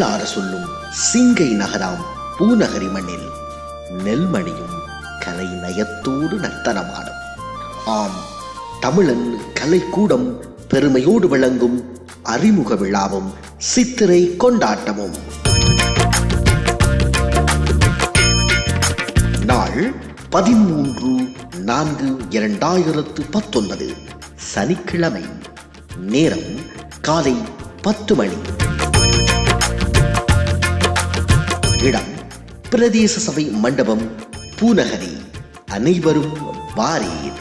தமிழார சொல்லும் சிங்கை நகராம் பூநகரி மண்ணில் நெல்மணியும் கலை நயத்தோடு நர்த்தனமாடும். ஆம், தமிழன் கலைக்கூடம் பெருமையோடு விளங்கும் அறிமுக விழாவும் சித்திரை கொண்டாட்டமும். நாள் 13/4/2019 சனிக்கிழமை. நேரம் காலை 10 மணி. இடம் பிரதேச சபை மண்டபம், பூநகரி. அனைவரும் வாரீர்.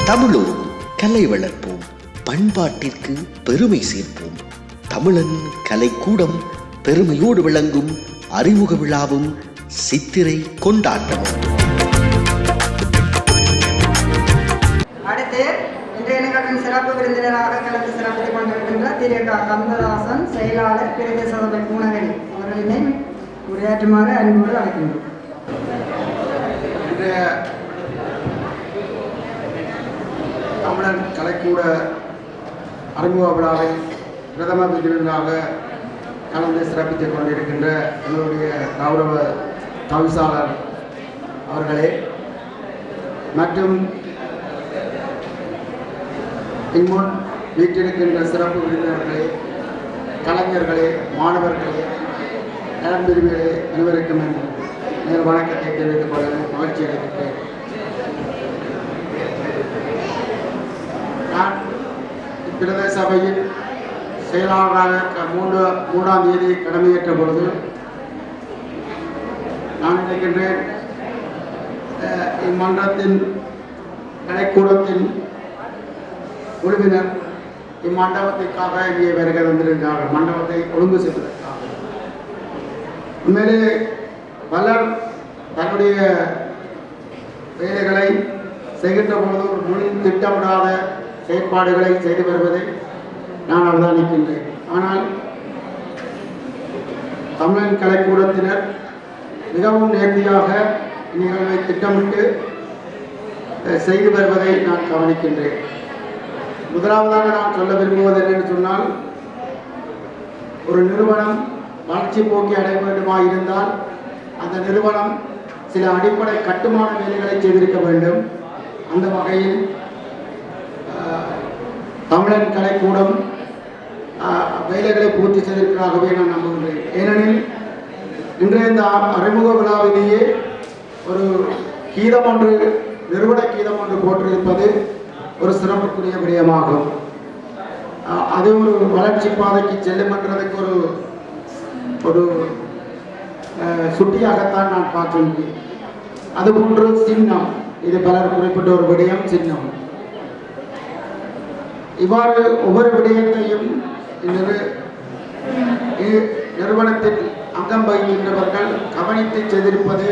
தமிழோடு கலை வளர்ப்போம், பண்பாட்டிற்கு பெருமை சேர்ப்போம். தமிழன் கலைக்கூடம் பெருமையோடு விளங்கும் அறிமுக விழாவும் சித்திரை கொண்டாட்டமும். அடுத்து இன்றைய நிகழ்வின் சிறப்பு விருந்தினராக கலந்து சிறப்பித்துக் கொண்டிருக்கின்ற திரு கந்ததாசன், செயலாளர் பிரதேச சபை பூநகரி அவர்களினை உரையாற்றுமாறு அன்போடு அழைக்கின்றோம். தமிழன் கலைக்கூட அறிமுக விழாவை பிரதம விருந்தினராக கலந்து சிறப்பித்துக் கொண்டிருக்கின்ற எங்களுடைய கௌரவ தவிசாளர் அவர்களே மற்றும் இன்முன் வீட்டிருக்கின்ற சிறப்பு விருந்தினர்களே, கலைஞர்களே, மாணவர்களே, நலம்பிரிவுகளே, அனைவருக்கும் என் வணக்கத்தை தெரிவித்துக் கொள்ள மகிழ்ச்சி அளிக்கின்றேன். நான் பிரதேச சபையில் செயலாளராக 3ஆம் தேதி கடமையேற்ற பொழுது நான் நினைக்கின்றேன் இம்மன்றத்தின் கலைக்கூடத்தின் குழுவினர் இம்மண்டபத்திற்காக இங்கே வருகை வந்திருக்கிறார்கள், மண்டபத்தை ஒழுங்கு செய்வதற்காக. உண்மையிலே பலர் தன்னுடைய வேலைகளை செய்கின்ற பொழுது ஒரு முழு திட்டமிடாத செயற்பாடுகளை செய்து வருவதை நான் அவதானிக்கின்றேன். ஆனால் தமிழன் கலைக்கூடத்தினர் மிகவும் நேர்த்தியாக நிகழ்வை திட்டமிட்டு செய்து வருவதை நான் கவனிக்கின்றேன். முதலாவதாக நான் சொல்ல விரும்புவது என்னென்னு சொன்னால், ஒரு நிறுவனம் வளர்ச்சி போக்கி அடைய வேண்டுமாக இருந்தால் அந்த நிறுவனம் சில அடிப்படை கட்டுமான வேலைகளை செய்திருக்க வேண்டும். அந்த வகையில் தமிழன் கலைக்கூடம் வேலைகளை பூர்த்தி செய்திருக்கிறதாகவே நான் நம்புகின்றேன். ஏனெனில் இன்றைய இந்த அறிமுக விழாவிலேயே ஒரு கீதம் ஒன்று, நிறுவன கீதம் ஒன்று போட்டிருப்பது ஒரு சிறப்புக்குரிய விடயமாகும். அது ஒரு வளர்ச்சி பாதைக்கு செல்லும் என்றதுக்கு ஒரு சுட்டியாகத்தான் நான் பார்க்கின்றேன். அதுபோன்று சின்னம், இது பலர் குறிப்பிட்ட ஒரு விடயம், சின்னம். இவ்வாறு ஒவ்வொரு விடயத்தையும் நிறுவனத்தில் அங்கம் வகிக்கின்றவர்கள் கவனித்து செய்திருப்பது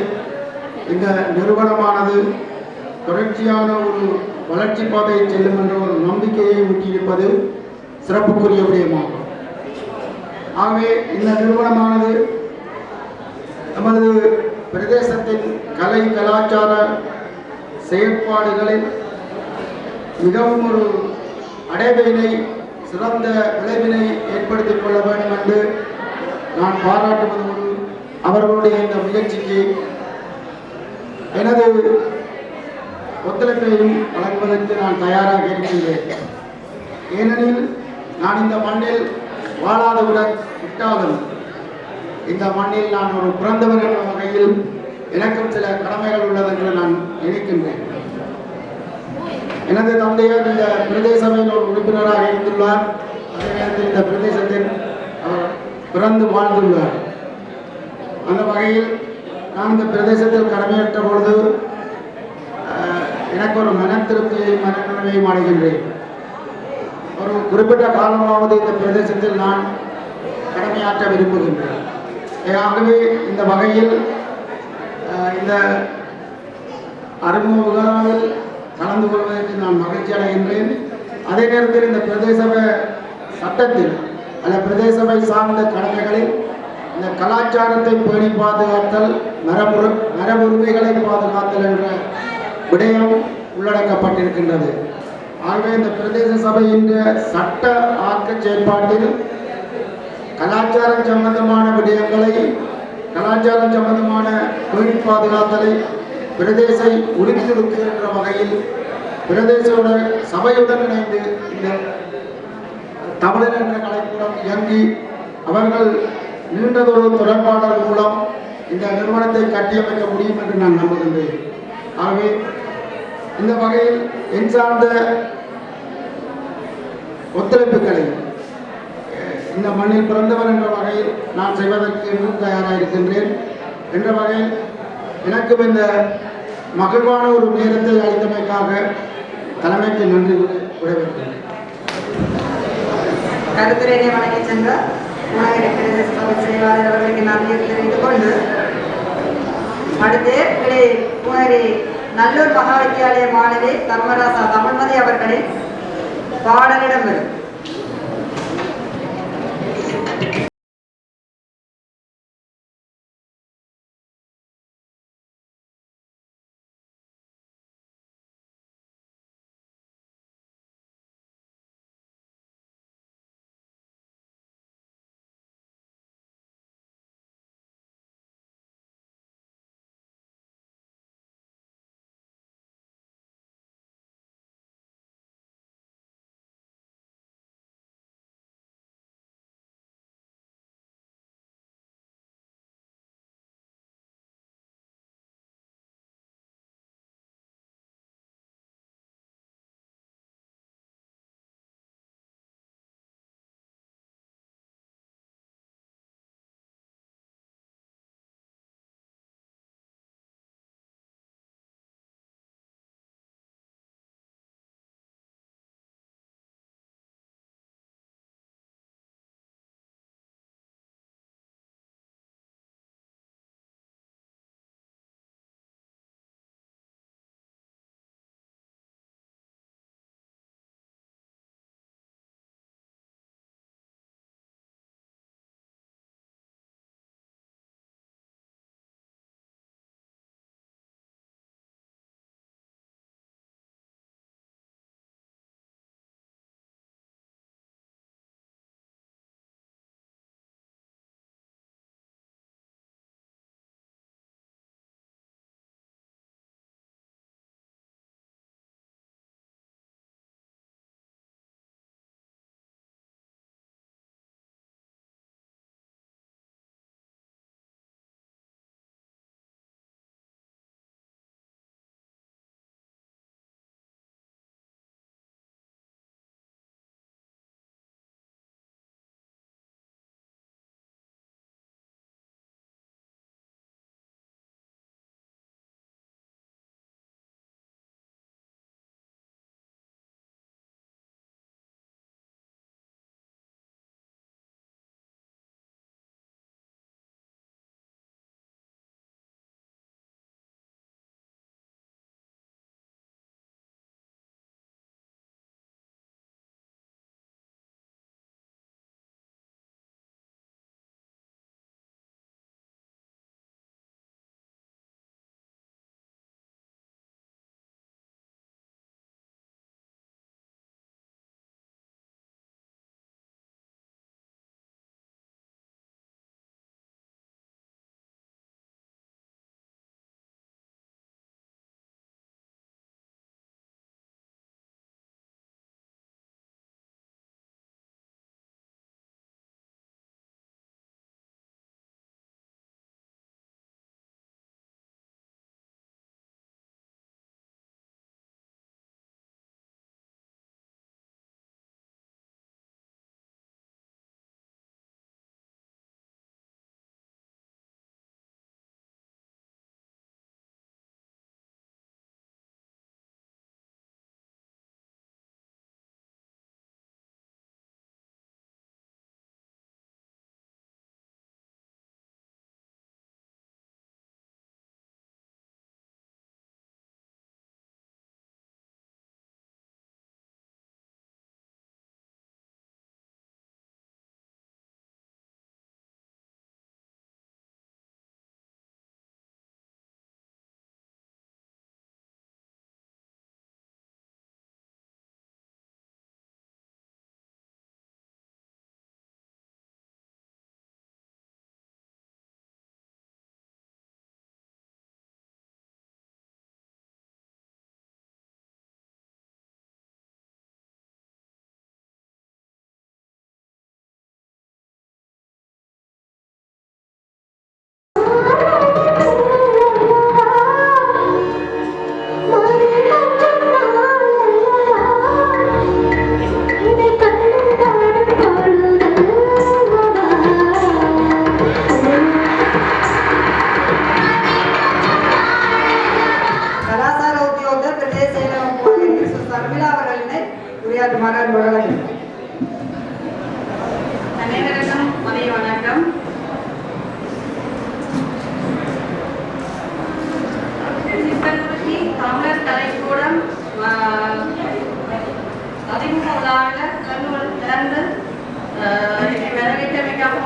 இந்த நிறுவனமானது தொடர்ச்சியான ஒரு வளர்ச்சி பாதையை செல்லும் என்ற ஒரு நம்பிக்கையை ஊட்டியிருப்பது சிறப்புக்குரிய விடயமாகும். ஆகவே இந்த நிறுவனமானது நமது பிரதேசத்தின் கலை கலாச்சார செயற்பாடுகளில் மிகவும் ஒரு அடைவினை, சிறந்த விளைவினை ஏற்படுத்திக் கொள்ள வேண்டும் என்று நான் பாராட்டுவதோடு அவர்களுடைய இந்த முயற்சிக்கு எனது ஒத்துழைப்பையும் வழங்குவதற்கு நான் தயாராக இருக்கின்றேன். ஏனெனில் நான் இந்த மண்ணில் வாழாதவுடன் விட்டாலும் இந்த மண்ணில் நான் ஒரு பிறந்தவர் என்ற வகையில் எனக்கும் சில கடமைகள் உள்ளது என்று நான் நினைக்கின்றேன். எனது தந்தையார் இந்த பிரதேச சபையில் ஒரு உறுப்பினராக இருந்துள்ளார். அதே நேரத்தில் இந்த பிரதேசத்தில் அவர் பிறந்து வாழ்ந்துள்ளார். அந்த வகையில் நான் இந்த பிரதேசத்தில் கடமையேற்ற பொழுது எனக்கு ஒரு மன திருப்தியையும் மனநிறைவையும் அடைகின்றேன். ஒரு குறிப்பிட்ட காலமாவது இந்த பிரதேசத்தில் நான் கடமையாற்ற விரும்புகின்றேன். ஆகவே இந்த வகையில் இந்த அறிமுக விழாவில் கலந்து கொள்வதற்கு நான் மகிழ்ச்சி அடைகின்றேன். அதே நேரத்தில் இந்த பிரதேச சட்டத்தில் அல்ல பிரதேச சபை சார்ந்த கடமைகளில் இந்த கலாச்சாரத்தை பேணி பாதுகாத்தல், மரபுரிமைகளை பாதுகாத்தல் என்ற விடயம் உள்ளடக்கப்பட்டிருக்கின்றது. ஆகவே இந்த பிரதேச சபையின் சட்ட ஆக்க செயற்பாட்டில் கலாச்சாரம் சம்பந்தமான விடயங்களை, கலாச்சாரம் சம்பந்தமான பேணி பாதுகாத்தலை பிரதேச உறுதிப்படுத்துகின்ற வகையில் பிரதேசோட சபையுடன் இணைந்து இந்த தமிழர் என்ற கலைக்கூடம் இயங்கி அவர்கள் நீண்டதொரு தொடர்பாடல் மூலம் இந்த நிறுவனத்தை கட்டியமைக்க முடியும் என்று நான் நம்புகின்றேன். ஆகவே இந்த வகையில் என் சார்ந்த ஒத்துழைப்புகளை இந்த மண்ணில் பிறந்தவர் என்ற வகையில் நான் செய்வதற்கு இன்னும் தயாராக இருக்கின்றேன் என்ற வகையில் எனக்கும் இந்த மகிழ்வான ஒரு நேரத்தை அளித்தமைக்காக தலைமைக்கு நன்றி விடைபெறுகிறேன். கருத்துரையை வழங்கி சென்ற பூநகரி பிரதேச சபை செயலாளர் அவர்களுக்கு நன்றி தெரிவித்துக் கொண்டு அடுத்து பூநகரி நல்லூர் மகா வித்தியாலய மாணவி தர்மராசா தமிழ்மதி அவர்களின் பாடலிடம் வரும்.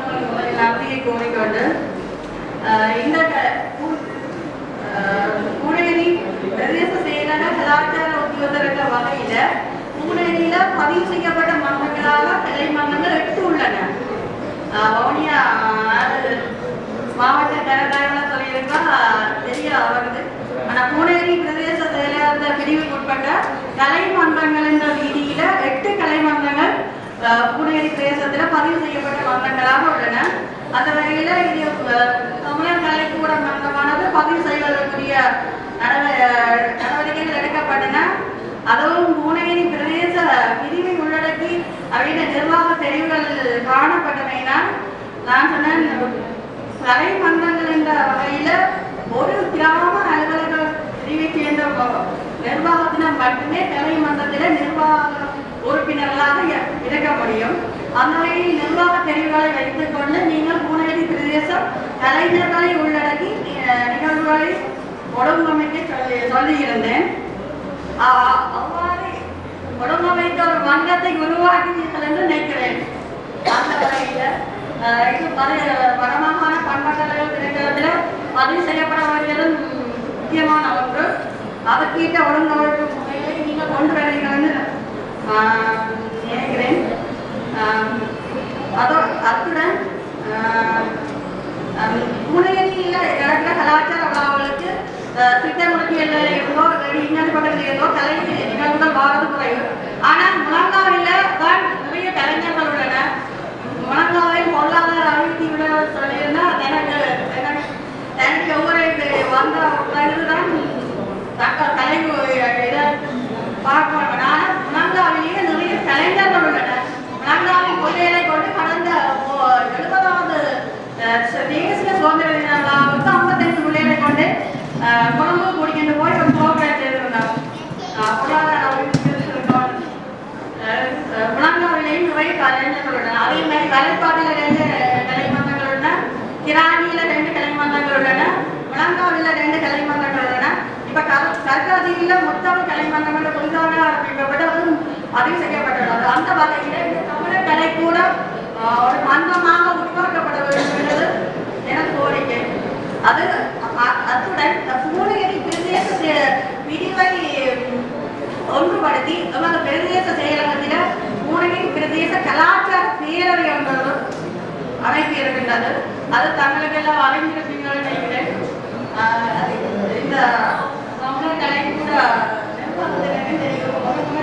உங்களுக்கு நன்றியை கூறிக்கொண்டு இந்த பூனேரி பிரதேச செயலக கலாச்சார உத்தியோகர் என்ற வகையில பூனேரியில பதிவு செய்யப்பட்ட மன்றங்களாக கலை மன்றங்கள் 8 உள்ளன. வவுனியா மாவட்ட கரகாரங்கள சொல்லியிருக்கா தெரிய வருது. ஆனா பூனேரி பிரதேச செயலக பிரிவுக்கு உட்பட்ட கலை மன்றங்கள் என்ற ரீதியில 8 கலை மன்றங்கள் பூனேரி பிரதேசத்துல பதிவு செய்யப்பட்ட மன்றங்களாக உள்ளன. அந்த வகையில இது தமிழர் கலைக்கூட மன்றமானது பதிவு செய்வதற்குரிய நடவடிக்கைகள் எடுக்கப்பட்டன. அதுவும் பூனேரி பிரதேச பிரிவை உள்ளடக்கி அவருடைய நிர்வாக தெரிவுகள் காணப்பட்டமையினால் நான் சொன்னேன் கலை மன்றங்கள் என்ற வகையில ஒரு கிராம அலுவலக பிரிவை சேர்ந்த நிர்வாகத்தினர் மட்டுமே கலை மன்றத்தில நிர்வாக உறுப்பினர்களாக இருக்க முடியும். அந்த வகையில் நிர்வாக தெரிவுகளை வைத்துக் கொண்டு நீங்கள் பூனேரி பிரதேசம் கலைஞர்களை உள்ளடக்கி நிகழ்வுகளை ஒழுங்கமைக்க சொல்லியிருந்தேன். அவ்வாறு ஒழுங்கமைத்த ஒரு மன்றத்தை உருவாக்கினீர்கள் என்று நினைக்கிறேன். அந்த வகையில் இது வடமாகாண பண்பாட்டல் திணைக்களத்தில் பதிவு செய்யப்பட வேண்டியது முக்கியமான ஒன்று. அதற்கீட்ட ஒழுங்கமைப்பு முறையை நீங்கள் கொண்டு வருவீர்கள் என்று நினைக்கிறேன். அத்துடன் பூனேரியில் நடக்கிற கலாச்சார விழாவுகளுக்கு திட்டமுறைகளில் இருந்தோ இன்னொரு பக்கத்தில் இருந்தோ கலை நிகழ்வுகள் வாரது குறைவு. ஆனால் முழங்காவில் தான் நிறைய கலைஞர்கள் உள்ளன. முழங்காவில் பொருளாதார அபிவிருத்தி விட சொல்லியிருந்தா எனக்கு ஒவ்வொரு வந்த பிறகுதான் தங்கள் கலை இதை பார்க்க. ஆனால் முழங்காவிலேயே நிறைய கலைஞர்கள் உள்ளன. முழங்காவின் கொள்கைகளை கொண்டு கடந்த 70வது தேசிய சுதந்திர தின விழாவுக்கு 55 பிள்ளைகளை கொண்டு கொழும்பு கூடிக்கிட்டு போய் ஒரு ப்ரோக்ராம் செய்திருந்தாங்க. பொருளாதார முழங்காவிலேயும் நிறைய கலைஞர்கள் உள்ளன. அதே மாதிரி கலைப்பாட்டில் 2 கலைமன்றங்கள் உள்ளன, கிராணியில 2 கலைமன்றங்கள் உள்ளன, முழங்காவில் 2 கலைமன்றங்கள் உள்ளன. இப்ப கற்காதியில மொத்தம் கலைமன்றங்கள் புதிதாக ஆரம்பிக்கப்பட்டு அதுவும் பதிவு செய்யப்பட்டுள்ளது. அந்த வகையில இந்த தமிழர் கலை கூட ஒரு மன்றமாக உருவாக்கப்பட வேண்டும் என்பது எனக்கு கோரிக்கை. அத்துடன் பூனேரி பிரதேச பிரிவை ஒன்றுபடுத்தி நமது பிரதேச செயலகத்தில் பூனேரி பிரதேச கலாச்சார பேரவை ஒன்று அமைப்பு இருக்கின்றது. அது தங்களுக்கெல்லாம் அறிந்திருப்பீர்கள் நினைக்கிறேன். இந்த தமிழர் கலை கூட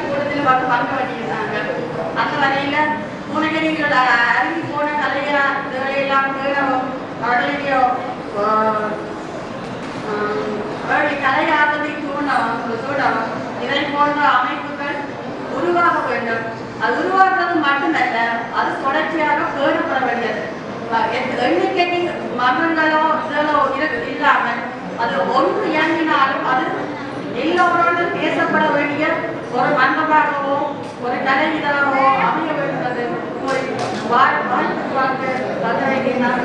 கூடத்தில் பார்த்து பங்கு பண்ணியிருந்தாங்க. அந்த வகையில பூனேரியில் அறிவி போன கலைஞர்களெல்லாம் கடலையோ கலை ஆர்வத்தை தூண்டவும் இதை போன்ற அமைப்புகள் உருவாக வேண்டும். அது உருவாக்குறது மட்டுமல்ல, அது தொடர்ச்சியாக பேணப்பட வேண்டியது. எண்ணிக்கை மன்றங்களோ இதோ இல்லாமல் அது ஒன்று இயங்கினாலும் அது எல்லோரோடும் பேசப்பட வேண்டிய ஒரு மன்றமாகவோ ஒரு கலை இதாகவோ அமைய வேண்டியது ஒரு வாழ்க்கை தர வேண்டியதான்.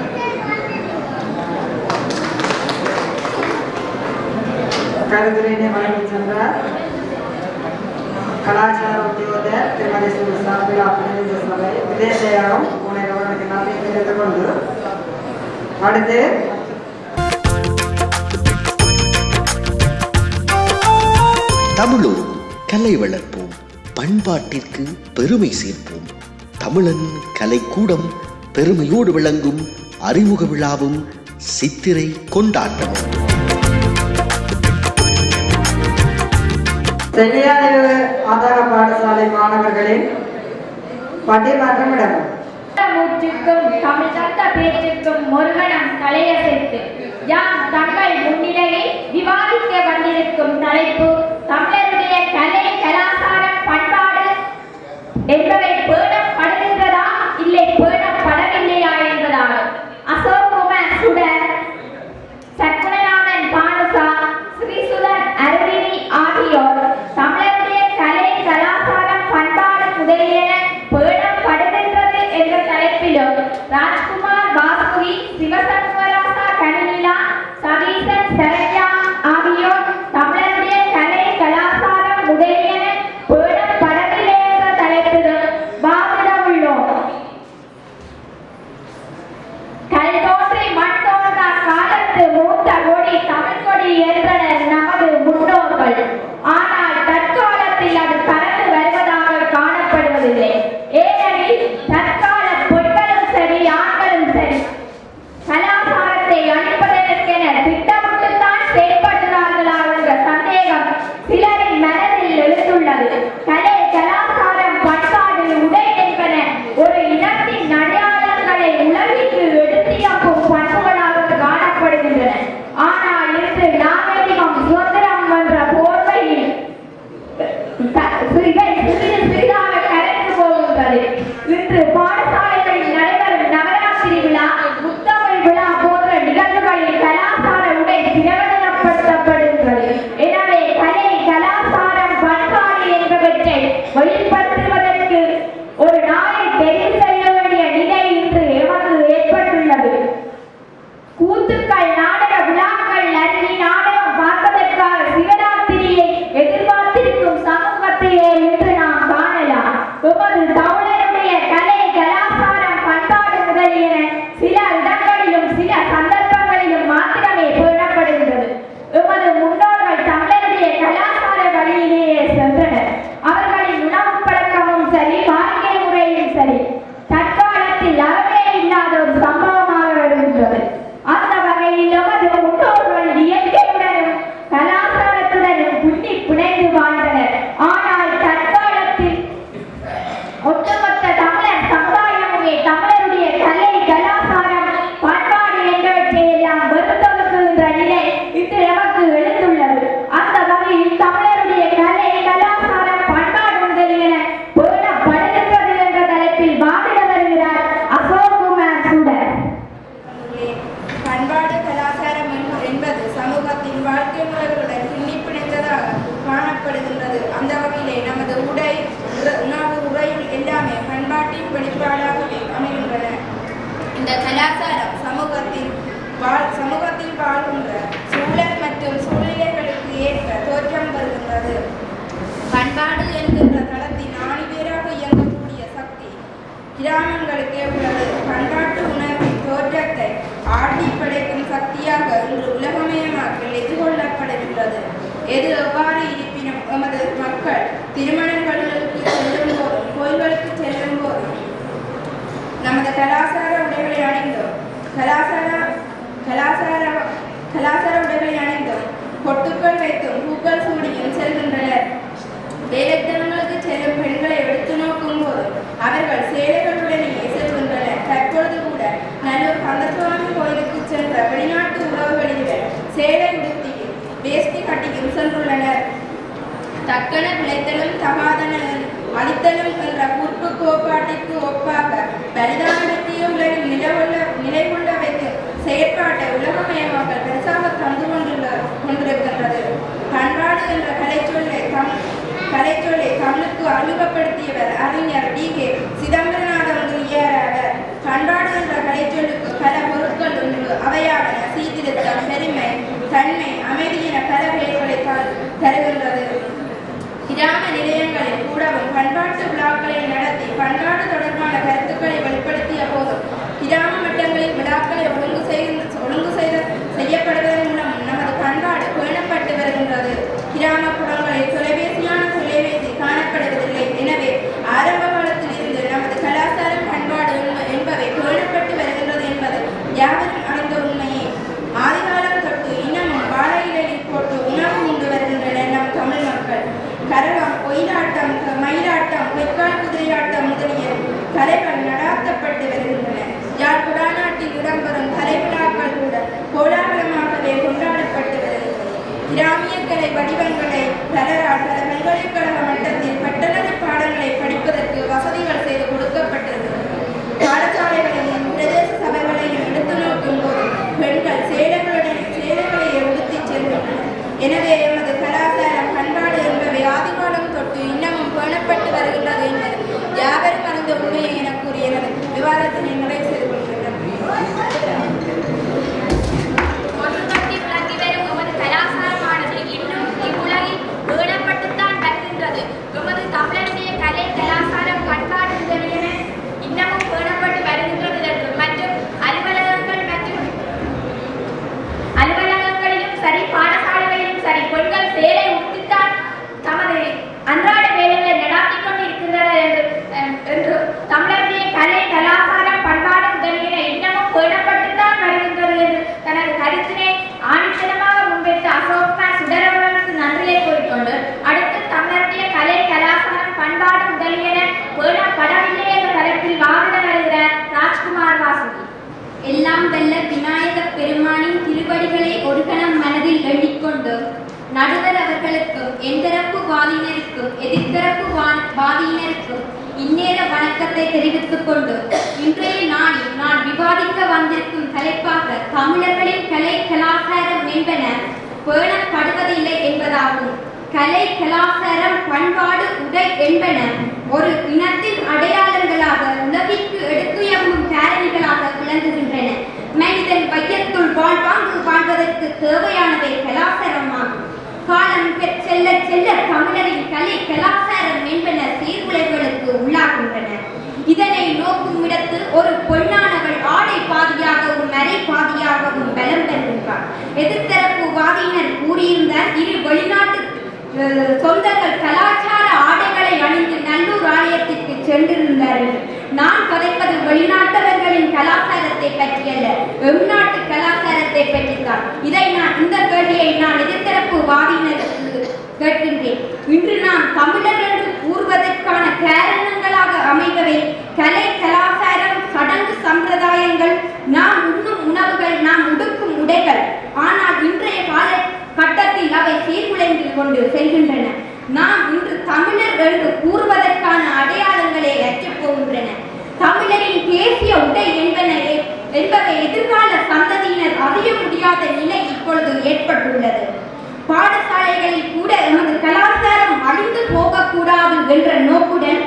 கருத்துரையினை வழங்கி சென்ற கலாச்சார உத்தியோகர் திருமதி சார்பில் பிரதேச சபை விதேசையாகவும் பூனேரி நன்றி தெரிவித்துக் கொண்டு அடுத்து தமிழோடு கலை வளர்ப்போம், பண்பாட்டிற்கு பெருமை சேர்ப்போம். தமிழன் கலைக்கூடம் பெருமையோடு விளங்கும் அறிமுக விழாவும் சித்திரை கொண்டாட்டமும். செல்லியாதீவு ஆதார பாடசாலை மாணவர்களின் பட்டிமன்றம் இடம்பெறும். மூச்சுக்கும் தமிழ் தந்த பேச்சுக்கும் முருகனம் தலையசைத்து யாம் தங்கள் முன்னிலையில் விவாதிக்க வந்திருக்கும் தலைப்பு தமிழருடைய கலை கலாச்சாரம் பண்பாடு என்பவை பேணப்படுகின்றதா இல்லை பேணப்படவில்லையா என்பதாகும். அசோக்குமார் சுடர், சக்குனநாதன் பானுசா, ஸ்ரீசுதன் அருவினி ஆகியோர் தமிழருடைய கலை கலாச்சாரம் பண்பாடு முதலியன பேணப்படுகின்றது என்ற தலைப்பிலும் ராஜ்குமார் வாசுகி, சிவசண்முகராசா கனிலா, சதீசன் சரண்யா ஆகியோர் தமிழருடைய கலை கலாச்சாரம் முதலியன பேணப்படவில்லை என்ற தலைப்பிலும் வாதிட உள்ளோம். இன்று பாடசாலைகளில் நடைபெறும் நவராத்திரி விழா, முத்தமிழ் விழா போன்ற நிகழ்வுகளில் கலாசார உடை பிரகடனப்படுத்தப்படுகிறது. எனவே கலை, கலாசாரம், பண்பாடு என்பவற்றை வெளிப்படுத்துவதற்கு ஒரு நாளை தெரிவு செய்ய வேண்டிய நிலை இன்று எமக்கு ஏற்பட்டுள்ளது. கூத்துக்கள், நாடக விழாக்கள், அருவி நாடகம் பார்ப்பதற்காக சிவராத்திரியை எதிர்பார்த்திருக்கும் சமூகத்திலே இன்று நாம் காணலாம். எமது தமிழருடைய கலை, கலாசாரம், பண்பாடு முதலியன சில இடங்களிலும் சில சந்தர்ப்பங்களிலும் மாத்திரமே பேணப்படுகின்றது. எமது முன்னோர்கள் தமிழருடைய கலாசார வழியிலேயே சென்றனர். அவர்களின் உணவு பழக்கமும் சரி, வாழ்க்கை முறையும் சரி தற்காலத்தில் அறவே இல்லாத ஒரு சம்பவமாக வருகின்றது. அந்த வகையில் எமது முன்னோர்கள் இயற்கையுடனும் கலாச்சாரத்துடனும் புண்ணி பிணைந்து வாழ்ந்தனர். ஆனால் தற்காலத்தில் ஒட்டுமொத்த தமிழர் சமுதாயமுமே தமிழருடைய கலை, கலாச்சாரம், பண்பாடு என்பவற்றை எல்லாம் வெறுத்தொதுக்குகின்ற நிலை இன்று நமக்கு எழுந்துள்ளது. அந்த வகையில் தமிழருடைய கலை, கலாச்சாரம், பண்பாடு முதலியன பேணப்படுகின்றது என்ற தலைப்பில் வாதிட வருகிறார் அசோக்குமார் சுடர். பண்பாடு, கலாச்சாரம் என்பது சமூகத்தின் வாழ்க்கை முறைகளுடன் பின்னி பிணைந்ததாக காணப்படுகின்றது. அந்த வகையிலே நமது உடை, உணவு, உரையுள் எல்லாமே பண்பாட்டின் வெளிப்பாடாகவே அமைகின்றன. இந்த கலாச்சாரம் சமூகத்தில் வாழ்கின்ற சூழல் மற்றும் சூழ்நிலைகளுக்கு ஏற்ப தோற்றம் வருகின்றது. பண்பாடு என்கின்ற தளத்தின் ஆணிவேராக இயங்கக்கூடிய சக்தி கிராமங்களுக்கே உள்ளது. பண்பாட்டு உணர்வின் தோற்றத்தை ஆட்டி படைக்கும் சக்தியாக இன்று உலகமயமாக்கல் எதிர்கொள்ளப்படுகின்றது. எது எவ்வாறு இருப்பினும் எமது மக்கள் திருமணங்களுக்கு செல்லும் போதும், கோயில்களுக்கு செல்லும் போதும் நமது கலாச்சார உடைகளை அணிந்தோம் கலாச்சார உடைகளை அணிந்தும் பொட்டுக்கள் வைத்தும் பூக்கள் சூடியும் செல்கின்றனர். வேலைத்தனங்களுக்கு செல்லும் பெண்களை எடுத்து நோக்கும் போது அவர்கள் சேலைகளுடனேயே செல்கின்றனர். தற்பொழுது கூட நல்லூர் கந்தசுவாமி கோயிலுக்கு சென்ற வெளிநாட்டு உறவுகளில் சேலை உடுத்தியும் வேஷ்டி கட்டியும் சென்றுள்ளனர். தக்கன விளைத்தலும் தகாதன அளித்தலும் என்ற உறுப்பு கோட்பாட்டிற்கு ஒப்பாக பலிதானத்திய உலகில் நிலை கொள்ள வைக்கும் செயற்பாட்டை உலகமயமாக்கல் பெருசாக தந்து கொண்டிருக்கின்றது. பண்பாடு என்ற கலைச்சொல்லை தமிழுக்கு அறிமுகப்படுத்தியவர் அறிஞர் டி.கே. சிதம்பரநாத முதலியார். பண்பாடு என்ற கலைச்சொல்லுக்கு பல பொருட்கள் உண்டு. அவையாவன சீர்திருத்தம், பெருமை, தன்மை, அமைதி என பல பெயர்களை தருகின்றது. கிராம நிலையங்களில் கூடவும் பண்பாட்டு விழாக்களை நடத்தி பண்பாடு தொடர்பான கருத்துக்களை வெளிப்படுத்திய போதும் கிராம மட்டங்களில் விழாக்களை செய்யப்படுவதன் மூலம் நமது பண்பாடு பேணப்பட்டு வருகின்றது. கிராமப்புறங்களில் தொலைபேசி காணப்படுவதில்லை. எனவே ஆரம்ப காலத்தில் இருந்து நமது கலாச்சாரம், பண்பாடு என்பவை பேணப்பட்டு வருகின்றது என்பது யாவரும் அறிந்த உண்மையே. ஆதிகாலம் தொட்டு இன்னமும் வாழை இலையில் போட்டு உணவு உண்டு வருகின்றனர் நம் தமிழ் மக்கள். கரகம், ஒயிலாட்டம், மயிலாட்டம், பொய்க்கால் குதிரையாட்டம் முதலிய கலைகள் நடாத்தப்பட்டு வருகின்றன. யாழ் குடாநாட்டில் இடம்பெறும் கலை விழாக்கள் கூட கோலாகலமாகவே கொண்டாடப்பட்டு வருகின்றன. கிராமிய கலை வடிவங்களை பலரால் பல பல்கலைக்கழக மட்டத்தில் பட்டதாரி பாடங்களை படிப்பதற்கு வசதிகள் செய்து கொடுக்கப்பட்டிருக்கிறது. பாடசாலைகளையும் பிரதேச சபைகளையும் எடுத்து நோக்கும் போது பெண்கள் சேலைகளை உடுத்தி செல்கின்றனர். எனவே எமது கலாச்சாரம், பண்பாடு என்பவை ஆதிகாலம் தொட்டு இன்னமும் பேணப்பட்டு வருகின்றது என்பது யாவரும் அறிந்த உண்மையை என கூறிய எனது விவாதத்தினை நிறைவு செய்து கொள்கின்றனர். கலாச்சாரமானது இன்னும் இவ்வுலகில் பேணப்பட்டுத்தான் வருகின்றது. எமது தமிழருடைய கலை, கலாச்சாரம், பண்பாடு முதலியன இன்னமும் பேணப்பட்டு வருகின்றது என்றும் மற்றும் அலுவலகங்களிலும் சரி, பாடசாலைகளிலும் சரி பெண்கள் சேலை உடுத்தித்தான் தமது அன்றாட வேலைகளை நடாத்தி கொண்டிருக்கின்றனர் என்றும் தமிழருடைய கலை, கலாச்சாரம், பண்பாடு முதலியன இன்னமும் பேணப்பட்டுத்தான் வருகின்றது என்று தனது கருத்தினை ஆணித்தனமாக முன்வைத்த அசோக்குமார் சுடர் அவர்களுக்கு நன்றியை கூறிக்கொண்டு அடுத்து தமிழருடைய கலை, கலாச்சாரம், பண்பாடு முதலியன பேணப்படவில்லை என்ற தலைப்பில் வாதிட வருகிறார் ராஜ்குமார் வாசுகி. எல்லாம் வெல்ல விநாயக பெருமானின் திருவடிகளை ஒரு கணம் மனதில் எண்ணிக்கொண்டு நடுவர் அவர்களுக்கும் எந்தரப்பு வாதியினருக்கும் எதிர்த்தரப்பு வாதியினருக்கும் இந்நேர வணக்கத்தை தெரிவித்துக் கொண்டு இன்றைய நாளில் நான் விவாதிக்க வந்திருக்கும் தலைப்பாக தமிழர்களின் கலை கலாச்சாரம் என்பன பேணப்படுவதில்லை என்பதாகும். கலை கலாச்சாரம் பண்பாடு உடை என்பன ஒரு இனத்தின் அடையாளங்களாக உலகிற்கு எடுத்துயர்வும் காரணிகளாக விளங்குகின்றன. மனிதன் வையத்துள் வாழ்வதற்கு தேவையானவை கலாச்சாரமாகும். காலம் செல்ல செல்ல தமிழரின் கலை கலாச்சாரம் என்பன சீர்குலைவுகளுக்கு உள்ளாகின்றன. இதனை நோக்கும் இடத்து ஒரு பெண்ணானவள் ஆடை பாதியாகவும் மறை பாதியாகவும் பலம் பெறுகின்றார். எதிர்த்தரப்பு வாதியினர் கூறியிருந்தார், இரு வெளிநாட்டு சொந்தங்கள் கலாச்சார ஆடைகளை அணிந்து நல்லூர் ஆலயத்திற்கு சென்றிருந்தார்கள். நான் கதைப்பது வெளிநாட்டவர்களின் கலாச்சாரத்தை பற்றியல்ல, வெளிநாட்டு கலாச்சாரத்தை பற்றித்தான். இந்த கேள்வியை நான் எதிர்த்தரப்பு வாதியினருக்கு கேட்கின்றேன். இன்று நாம் தமிழர் என்று கூறுவதற்கான காரணங்களாக அமைபவை கலை கலாச்சாரம், சடங்கு சம்பிரதாயங்கள், நாம் உண்ணும் உணவுகள், நாம் உடுக்கும் உடைகள். ஆனால் இன்றைய காலகட்டத்தில் அவை சீர்குலைந்து கொண்டு செல்கின்றன. நாம் இன்று தமிழர் என்று கூறுவதற்கான அடையாளங்களே அற்றுப் போகின்றன. தமிழரின் தேசிய உடை என்பவை எதிர்கால சந்ததியினர் அறிய முடியாத நிலை இப்பொழுது ஏற்பட்டுள்ளது. பாடசாலைகளில் கூட எமது கலாச்சாரம் அழிந்து போகக்கூடாது என்ற நோக்குடன்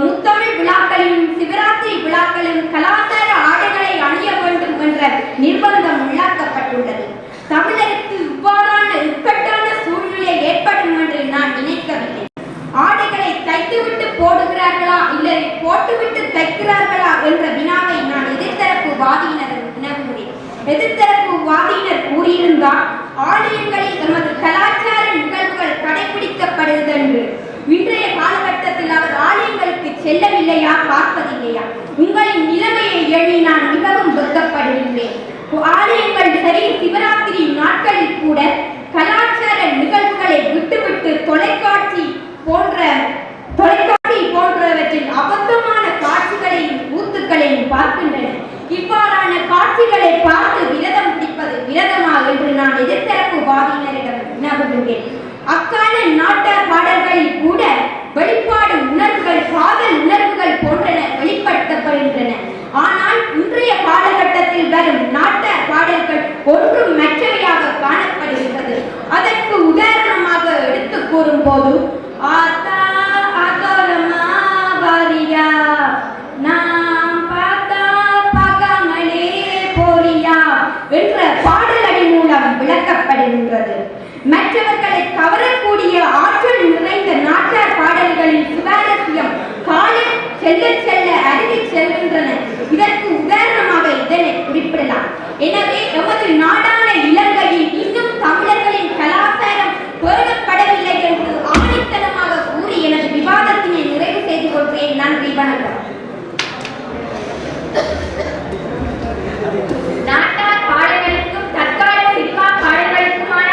முத்தமிழ் விழாக்களிலும் சிவராத்திரி விழாக்களிலும் கலாச்சார ஆடைகளை அணிய வேண்டும் என்ற நிர்பந்தம் உள்ளாக்கப்பட்டுள்ளது. தமிழருக்கு இவ்வாறான இக்கட்டான சூழ்நிலை ஏற்படும் என்று நான் நினைக்கவில்லை. ஆடைகளை தைத்துவிட்டு போடுகிறார்களா இல்லை போட்டுவிட்டு தைக்கிறார்களா என்ற வினாவை நான் எதிர்த்தரப்பு வாதியினர் வினவுகிறேன். எதிர்த்தரப்பு வாதியினர் கூறியிருந்தால் ஆலயங்களில் எமது கலாச்சார நிகழ்வுகள் கடைபிடிக்கப்படுகிறது என்று. இன்றைய காலகட்டத்தில் அவர் ஆலயங்களுக்கு செல்லவில்லையா, பார்ப்பதில்லையா? உங்களின் நிலைமையை எண்ணி நான் மிகவும் வெட்கப்படுகின்றேன். ஆலயங்கள் சரி, சிவராத்திரி நாட்களில் கூட கலாச்சார நிகழ்வுகளை விட்டுவிட்டு தொலைக்காட்சி போன்றவற்றில் அபத்தமான காட்சிகளையும் கூத்துக்களையும் பார்க்கின்றன. இவ்வாறான காட்சிகளை பார்த்து விரதம் பிடிப்பது விரதமா என்று நான் எதிர்த்தரப்பு வாதியினரிடம் வினவுகின்றேன். அக்கால நாட்டார் பாடல்களில் கூட வெளிப்பாடு உணர்வுகள், காதல் உணர்வுகள் போன்றன வெளிப்படுத்தப்படுகின்றன. ஆனால் இன்றைய காலகட்டத்தில் வரும் நாட்டார் பாடல்கள் ஒன்றும் மற்றவையாக காணப்படுகிறது. அதற்கு உதாரணமாக எடுத்து கூறும் போது என்ற பாடலடி மூலம் விளக்கப்படுகின்றது. மற்றவர்களை கவரக்கூடிய ஆற்றல் நிறைந்த நாட்டார் பாடல்களின் சுவாரஸ்யம் காலம் செல்ல செல்ல அருகி செல்கின்றன. இதற்கு உதாரணமாக இதனை குறிப்பிடலாம். எனவே எமது நாடான இலங்கையில் இன்னும் தமிழர்களின் கலாச்சாரம் பேணப்படவில்லை என்று ஆணித்தனமாக கூறி எனது விவாதத்தினை நிறைவு செய்து கொள்கிறேன். நன்றி, வணக்கம். நாட்டார் பாடல்களுக்கும் தற்கால சினிமா பாடல்களுக்குமான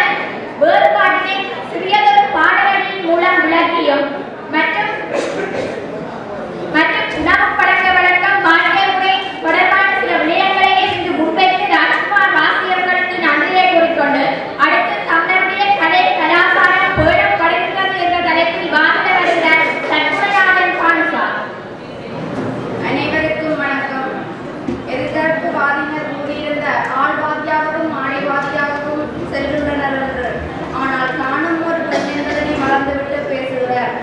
வேறுபாட்டினை சிறியதொரு பாடலின் மூலம் விளக்கியும் மற்றும் உணவு பழக்க வழக்கம், வாழ்க்கை முறை தொடர்பான சில விடயங்களையே இன்று முன்வைத்து ராஜ்குமார் வாசியர்களுக்கு நன்றியை கூறிக்கொண்டு அடுத்து தமிழருடைய கலை கலாச்சாரம் பேணப்படுகின்றது என்ற தலைப்பில் வாதிட வருகிறார் சண்முகநாதன் பானுசா. அனைவருக்கும் வணக்கம். எதிர்த்தரப்பு வாதியினர் கூறியிருந்த ஆள்வாதியாகவும் ஆணைவாதியாகவும் செல்கின்றனர் என்று. ஆனால் காணும் ஒரு பெண் என்பதனை மறந்துவிட்டு பேசுகிறார்.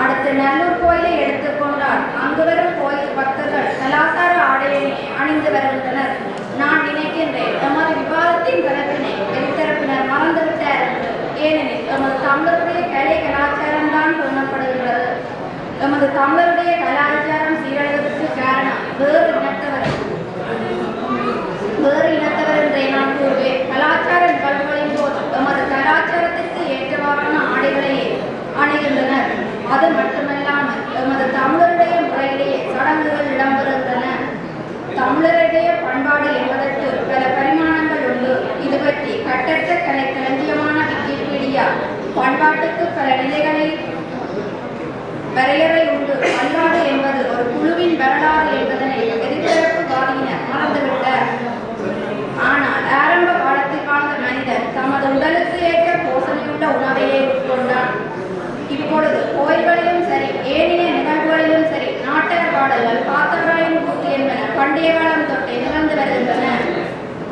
அடுத்து நல்லூர் கோயிலை எடுத்துக்கொண்டால் அங்கு வரும் கோயில் பக்தர்கள் கலாச்சார ஆடையை அணிந்து வருகின்றனர். நான் நினைக்கின்றேன் எமது விவாதத்தின் தலைப்பினை எதிர்த்தரப்பினர் மறந்துவிட்டார் என்று. ஏனெனில் எமது தமிழருடைய கலை கலாச்சாரம் தான் பேணப்படுகின்றது. எமது தமிழருடைய கலாச்சாரம் சீரழிவதற்கு காரணம் வேறு இனத்தவர் என்றே நான் கூறுவேன். கலாச்சார நிகழ்வுகளின் போது எமது கலாச்சாரத்திற்கு ஏற்றவாறான ஆடைகளையே அணிகின்றனர். அது மட்டுமல்லாமல் எமது தமிழருடைய முறையிலேயே சடங்குகள் இடம்பெறுகின்றன. தமிழருடைய பண்பாடு என்பதற்கு பல பரிமாணங்கள் உண்டு. இது பற்றி கட்டற்ற கலை களஞ்சியமான விக்கிபீடியா பண்பாட்டுக்கு பல நிலைகளில் வரையறை உண்டு. பண்டைய காலம் தொட்டே நிகழ்ந்து வருகின்றன.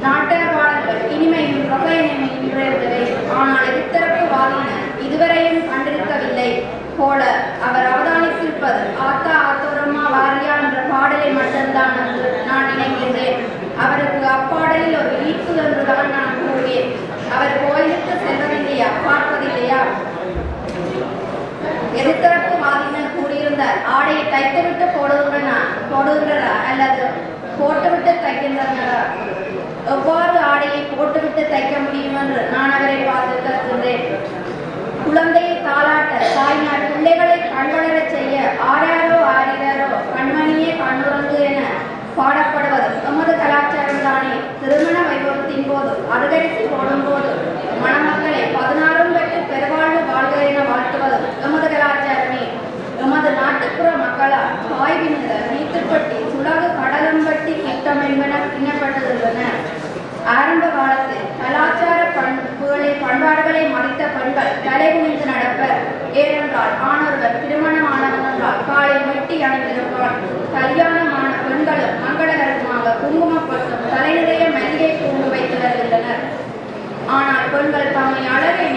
நாட்டார் பாடல்கள் இனிமையும் ரசனையும் நிறைந்தவை. ஆனால் எதிர்த்தரப்பு வாதினர் இதுவரையும் கண்டிருக்கவில்லை போல அவர் அவதானித்திருப்பது ஆத்தா ஆத்தோரம்மா வாரியா என்ற பாடலை மட்டும்தான் என்று நான் நினைக்கின்றேன். அவருக்கு அப்பாடலில் ஒரு ஈர்ப்பு என்றுதான் நான் கூறுவேன். அவர் கோயிலுக்கு செல்வதில்லையா, பார்ப்பதில்லையா? எதிர்த்தரப்பு வாதினர் கூறியிருந்தார், ஆடையை தைத்துவிட்டு போடுகின்றனா அல்லது போட்டுவிட்டு தைக்கின்றனரா? எவ்வாறு ஆடையை போட்டுவிட்டு தைக்க முடியும் என்று நான் அவரை பார்த்து கற்கின்றேன். குழந்தையை தாளாட்ட தாய்மார் பிள்ளைகளை கண்வளரச் செய்ய ஆராரோ ஆரிராரோ கண்மணியே கண்ணுறங்கு என பாடப்படுவது எமது கலாச்சாரம் தானே. திருமண வைபவத்தின் போது அருகரிசி போடும் போது மணமக்களை 16 பெற்று பெருவாழ்வு வாழ்க என வாழ்த்துவது எமது கலாச்சாரமே. எமது நாட்டுப்புற மக்களால் பாய்விந்த நீத்துப்பட்டி சுலகு கடலம்பட்டி கிட்டம் என்பன பின்னப்பட்டுள்ளன. ஆரம்ப காலத்தில் கலாச்சார பண்பாடுகளை மறைத்த பெண்கள் தலை குனிந்து நடப்பர். ஏனென்றால் ஆணவர்கள் திருமணமானவன் என்றால் காலை வெட்டி அணிந்திருப்பார். கல்யாணமான பெண்களும் மங்களகரமாக குங்குமப்பட்டும் தலை நிறைய மல்லிகை பூண்டு வைத்து வருகின்றனர். ஆனால் பெண்கள் தம்மை அழகை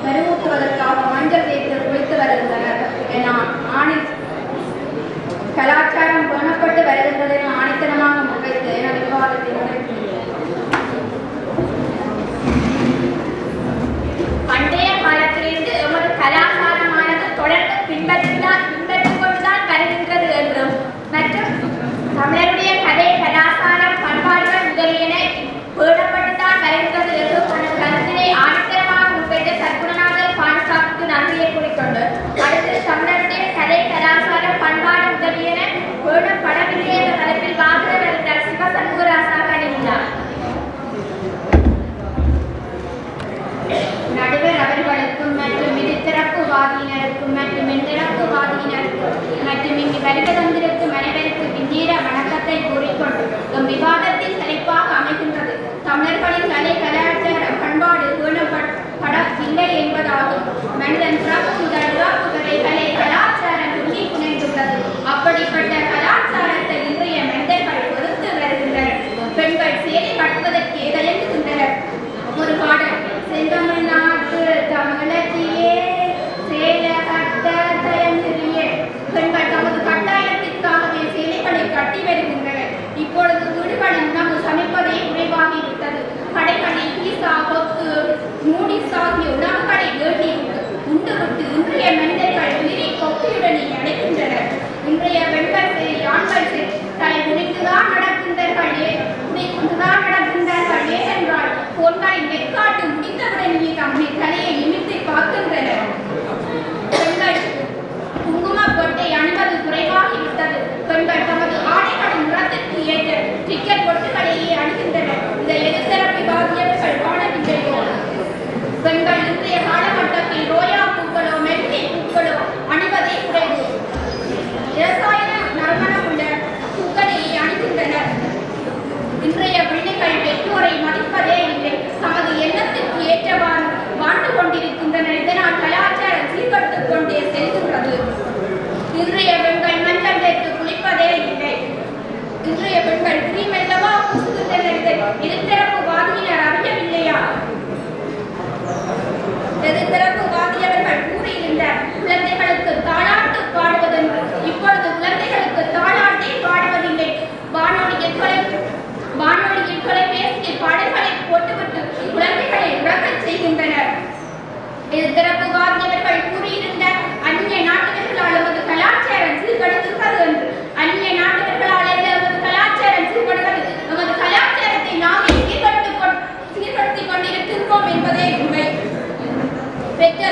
மெருகூட்டுவதற்காக மஞ்சள் தேய்த்து குளித்து வருகின்றனர் என கலாச்சாரம் பேணப்பட்டு வருகின்றது என ஆணித்தனமாக முன்வைத்து எனது விவாதத்தை நிறைவேற்றினேன். பண்டைய காலத்திலிருந்து எமது கலாச்சாரமானது தொடர்ந்து பின்பற்றிக் கொண்டுதான் வருகின்றது என்றும் மற்றும் தமிழருடைய கதை கலாச்சாரம் பண்பாடுகள் முதலியன பேணப்பட்டுதான் வருகின்றது என்றும் அந்த கருத்தினை ஆணித்தரமாக முன்வைத்த சற்குணநாதர் பான்சாவுக்கு நன்றியை கூறிக்கொண்டு அடுத்து தமிழருடைய கதை கலாச்சாரம் பண்பாடு முதலியன பேணப்படவில்லை என்ற தலைப்பில் வாதிட வருகிறார் சிவசண்முகராசா கணிந்தார். நடுவர் அவர்களுக்கும் மற்றும் இருதரப்பு வாதியினருக்கும் மற்றும் எந்திரப்பு வாதியினருக்கும் மற்றும் இங்கு வருகை தந்திருக்கும் அனைவருக்கும் இந்நேர வணக்கத்தை கூறிக்கொண்டு நம் விவாதத்தின் தலைப்பாக அமைகின்றது தமிழர்களின் கலை கலாச்சாரம் பண்பாடு பேணப்படவில்லை என்பதாகும். மனிதன் பிறப்பு முதல் இறப்பு வரை கலை கலாச்சாரம் துணி புனைந்துள்ளது. அப்படிப்பட்ட கலாச்சாரத்தை இன்றைய மனிதர்கள் வெறுத்து வருகின்றனர். பெண்கள் சேலை கட்டுவதற்கு தயங்குகின்றனர். ஒரு பாடல் செந்தமிழ்நாட்டு தமிழச்சியே சேல கட்ட தயங்குறியே. பெண்கள் தமது கட்டாயத்திற்காகவே சேலைகளை கட்டி வருகின்றனர். இப்பொழுது வீடுகளில் உணவு சமைப்பதே குறைவாகிவிட்டது. கடைகளில் பீசா கொத்து நூடில்ஸ் ஆகிய உணவுகளை வேண்டி உண்டுவிட்டு இன்றைய மனிதர்கள் உயிரை கொப்பியுடனே அடைக்கின்றனர். இன்றைய பெண்கள் ஆண்கள் தலை குனிந்துதான் நடக்கின்றார்கள். ஏனென்றால் பொன்களை நெற்காட்டு முடித்தவுடனே தம்மை தலையை நிமிர்த்தி பார்க்கின்றனர். பெண்கள் குங்கும பொட்டை அணிவது குறைவாகிவிட்டது. பெண்கள் தமது ஆடைகளின் நிறத்திற்கு ஏற்ற டிக்கெட் பொட்டுகளையே அணிகின்றனர். இதை எதிர்த்தரப்பு வாதியவர்கள் காணவில்லையோ? பெண்கள் இன்றைய காலகட்டத்தில் ரோயா பூக்களோ மெல்லிகை பூக்களோ அணிவதை குறைவு. விவசாய நறுமணம் உள்ள பூக்களையே அணிகின்றனர். இன்றைய பிள்ளைகள் பெற்றோரை மதிப்பதே இல்லை. தமது எண்ணத்திற்கு ஏற்றவாறு வாழ்ந்து கொண்டிருக்கின்றனர். இதனால் கலாச்சாரம் சீர்பட்டுக் கொண்டே செல்கின்றது. இன்றைய பெண்கள் மஞ்சள் தேய்த்து குளிப்பதே இல்லை. இன்றைய பெண்கள் கிரீமெல்லவா பூசுகின்றனர். எதிர்த்தரப்பு வாதியினர் அறியவில்லையா? எதிர்த்தரப்பு வாதியவர்கள் கூறியிருந்தார், குழந்தைகளுக்கு தாளாட்டு பாடுவதென்று. இப்பொழுது குழந்தைகளுக்கு தாளாட்டே பாடுவதில்லை. வானொலியில் தொலைபேசியில் பாடல்களை போட்டுவிட்டு குழந்தைகளை உறக்கச் செய்கின்றனர். எதிர்த்தரப்பு வாதியவர்கள் கூறியிருந்தார், அந்நிய நாட்டவர்களால் நமது கலாச்சாரம் சீர்படுத்துகிறது என்று. அந்நிய நாட்டவர்களால் நமது கலாச்சாரம் சீர்படுகிறது. நமது கலாச்சாரத்தை நாமே சீர்படுத்திக் கொண்டிருக்கின்றோம் என்பதே உண்மை. பெற்ற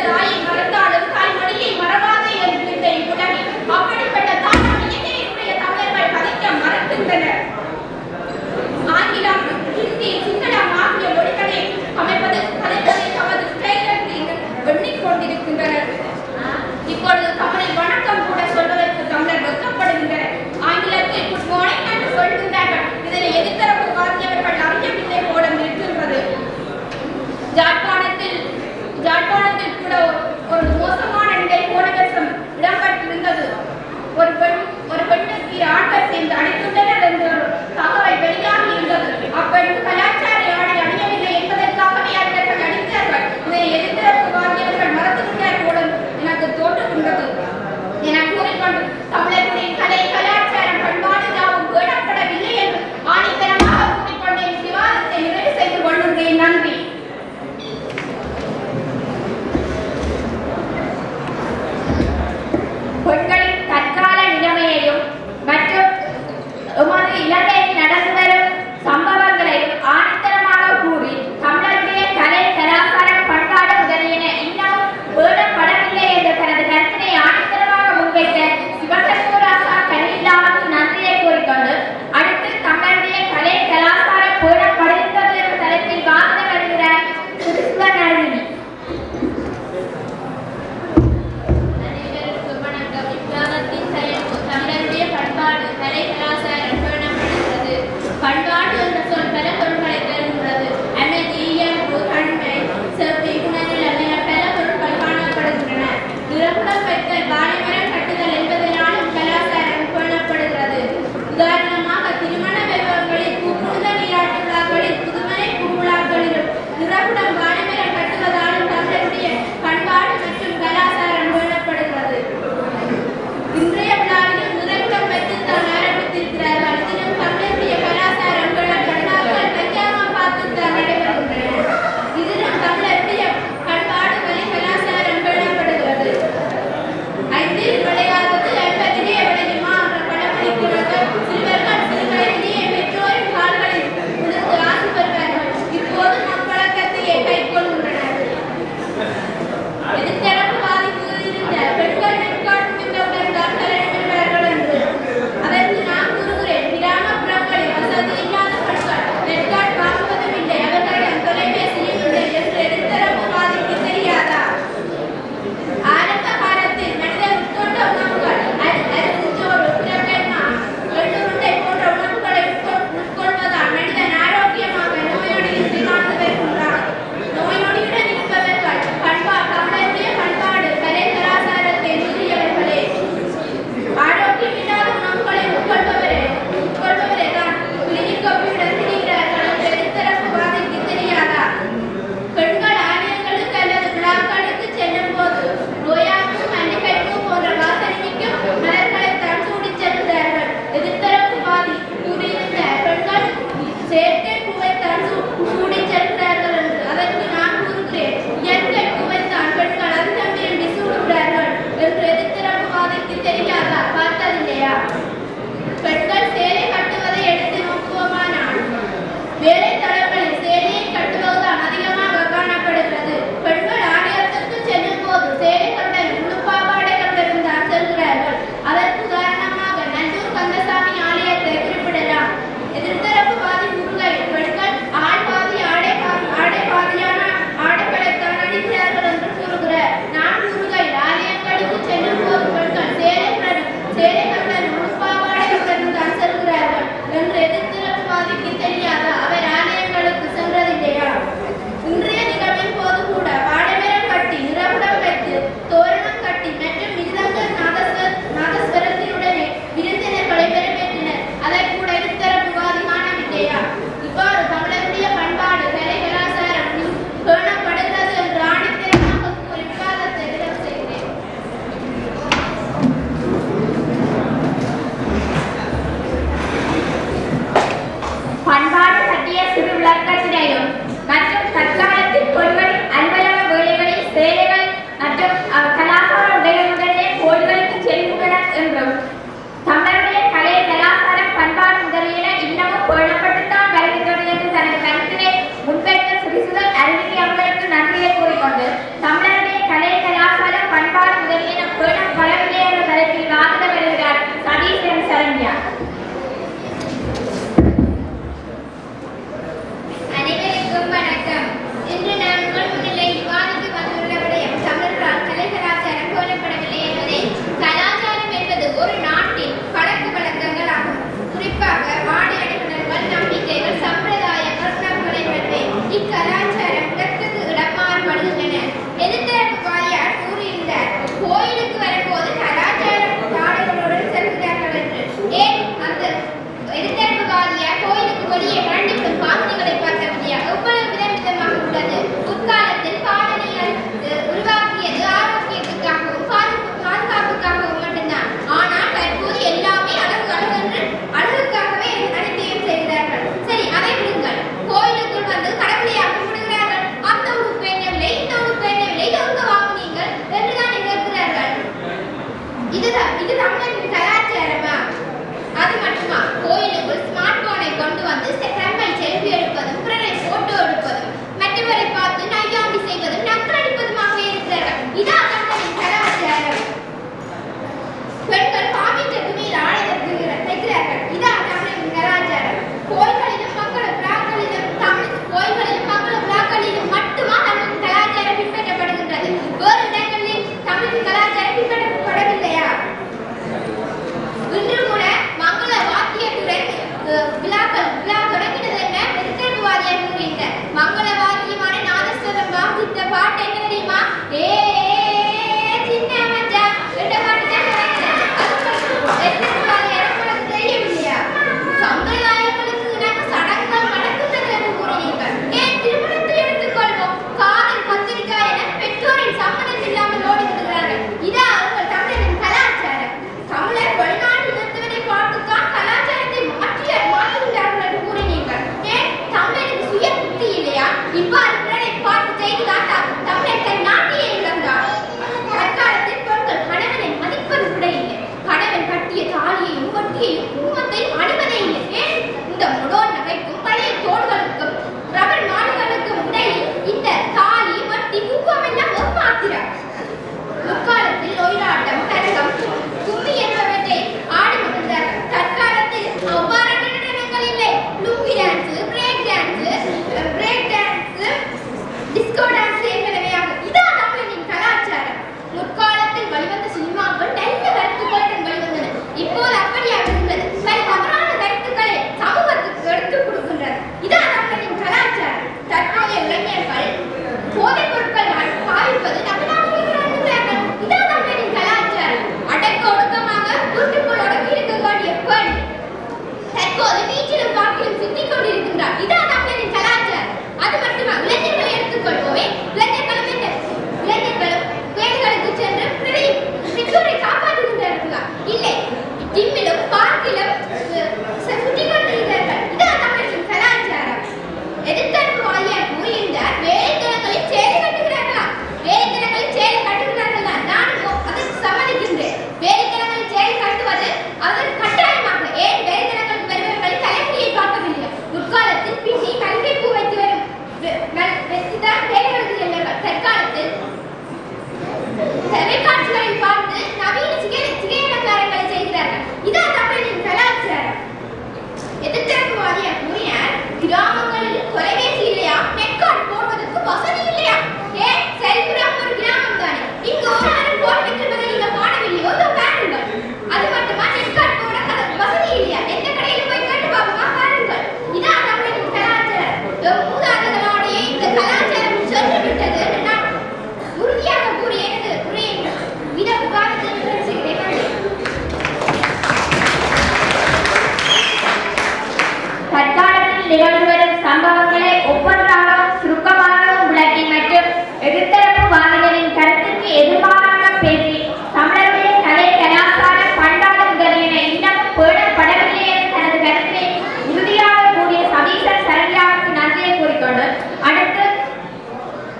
தமிழில் நிகழ்ந்து வரும் சம்பவங்களை ஒவ்வொன்றாகவும் சுருக்கமாகவும் விளக்கி மற்றும் எதிர்த்தரப்பு வாதிகளின் கருத்துக்கு எதிர்மாறாக பேசி தமிழருடைய கலை கலாச்சார பண்பாடு முதலியன இன்னமும் பேணப்படவில்லை என்று தனது கருத்தை உறுதியாக கூடிய சதீசன் சரண்யாவுக்கு நன்றியை கூறிக்கொண்டு அடுத்து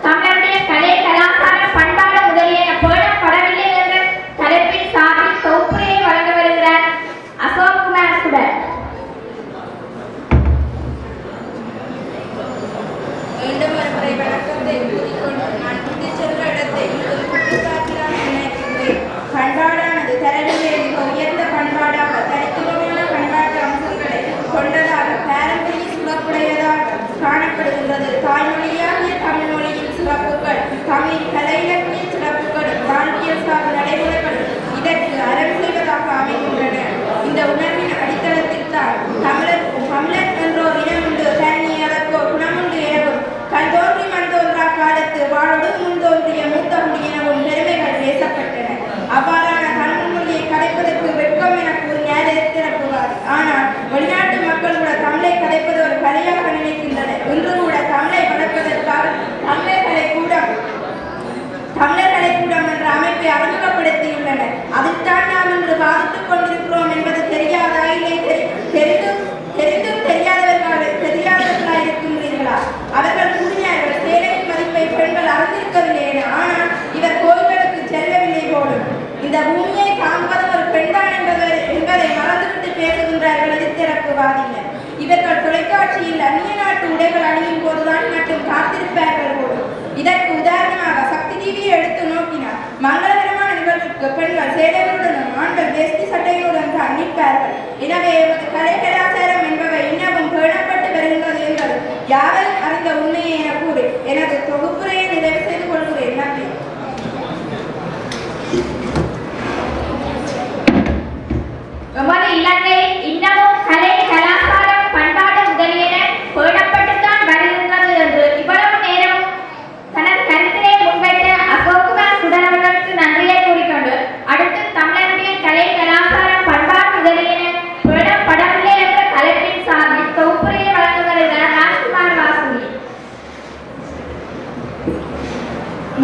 தமிழருடைய கலை கலாச்சார பண்பாடு முதலியன பேணப்படவில்லை என்ற தலைப்பின் சார்பில் தொகுப்புரையை வழங்க வருகிறார் அசோக்குமார் சுடர். மீண்டும் ஒரு முறை வணக்கத்தை கூறிக்கொண்டு நான் விட்டுச் சென்ற இடத்தை குற்றச்சாட்டினால் நினைக்கின்றேன். பண்பாடானது தரவிலே மிக உயர்ந்த பண்பாடாக தனித்துவமான பண்பாட்டு அம்சங்களை கொண்டதாக பாரம்பரிய சிறப்புடையதாக காணப்படுகின்றது. தாய்மொழியாகிய தமிழ் மொழியின் சிறப்புகள் தமிழ் கலை இலக்கிய சிறப்புகளும் வாழ்வியல் சார்ந்த நடைமுறைகளும் இதற்கு அறம் செய்வதாக அமைகின்றன. இந்த உணர்வின் அடித்தளத்தில் தான் தமிழர் என்றோர் இனம் உண்டு, தனி அதற்கோ குணமுண்டு எனவும் கண்தோன்றி மண்தோன்றா காலத்து வாழோடு முன்தோன்றிய மூத்த குடி எனவும் பெருமைகள் பேசப்பட்டன. அவ்வாறான தமிழ் மொழியை கதைப்பதற்கு வெட்கம் என கூறினார் எதிர்த்தரப்புவாதி. ஆனால் வெளிநாட்டு மக்கள் கூட தமிழை கதைப்பது ஒரு கலையாக நினைக்கின்றனர். இன்று கூட தமிழை வளர்ப்பதற்காக தமிழர்களை கூடம் என்ற அமைப்பை அறிமுகப்படுத்தியுள்ளனர். அதில்தான் நாம் இன்று பாதித்துக் கொண்டிருக்கிறோம் என்பது தெரியாதா? இல்லை தெரிந்தும் தெரியாதவர்களாக இருக்கின்றீர்களா? அவர்கள் கூறினார்கள் சேலையின் மதிப்பை பெண்கள் அறிந்திருக்கவில்லை என. ஆனால் இவர் கோயில்களுக்கு செல்லவில்லை போலும். இந்த பூமியை தாங்குவது ஒரு பெண்தான் என்பதை மறந்துவிட்டு பேசுகின்றார்கள் எதிர்த்தரப்புவாதிகள். இவர்கள் தொலைக்காட்சியில் அந்நிய நாட்டு உடைகள் அணியும் போதுதான் மட்டும் காத்திருப்பார்கள் போலும். இதற்கு உதாரணமாக சக்தி டிவியை எடுத்து நோக்கினார். மங்களகரமான நிகழ்வுக்கு பெண்கள் சேலைகளுடனும் ஆண்கள் வேஷ்டி சட்டைகளுடன் தான் நிற்பார்கள். எனவே கலை கலாச்சாரம் என்பவை இன்னமும் பேணப்பட்டு வருகின்றது என்பது யாரும் அறிந்த உண்மையை என கூறி எனது தொகுப்புரையை நிறைவு செய்து கொள்கிறேன். நன்றி. எமது இலங்கை இன்னமும் கலை கலாச்சாரம் பண்பாடு முதலியன பேணப்பட்டுத்தான் வருகின்றது என்று இவ்வளவு நேரம் தனது கருத்திலே முன்வைத்த அசோக்குமார் சுடர் அவர்களுக்கு நன்றியை கூறிக்கொண்டு அடுத்து தமிழருடைய கலை கலாச்சாரம் பண்பாடு முதலியன பேணப்படவில்லை என்ற தலைப்பின் சார்பில் தொகுப்புரையை வழங்க வருகிறார் ராஜ்குமார் வாசுகி.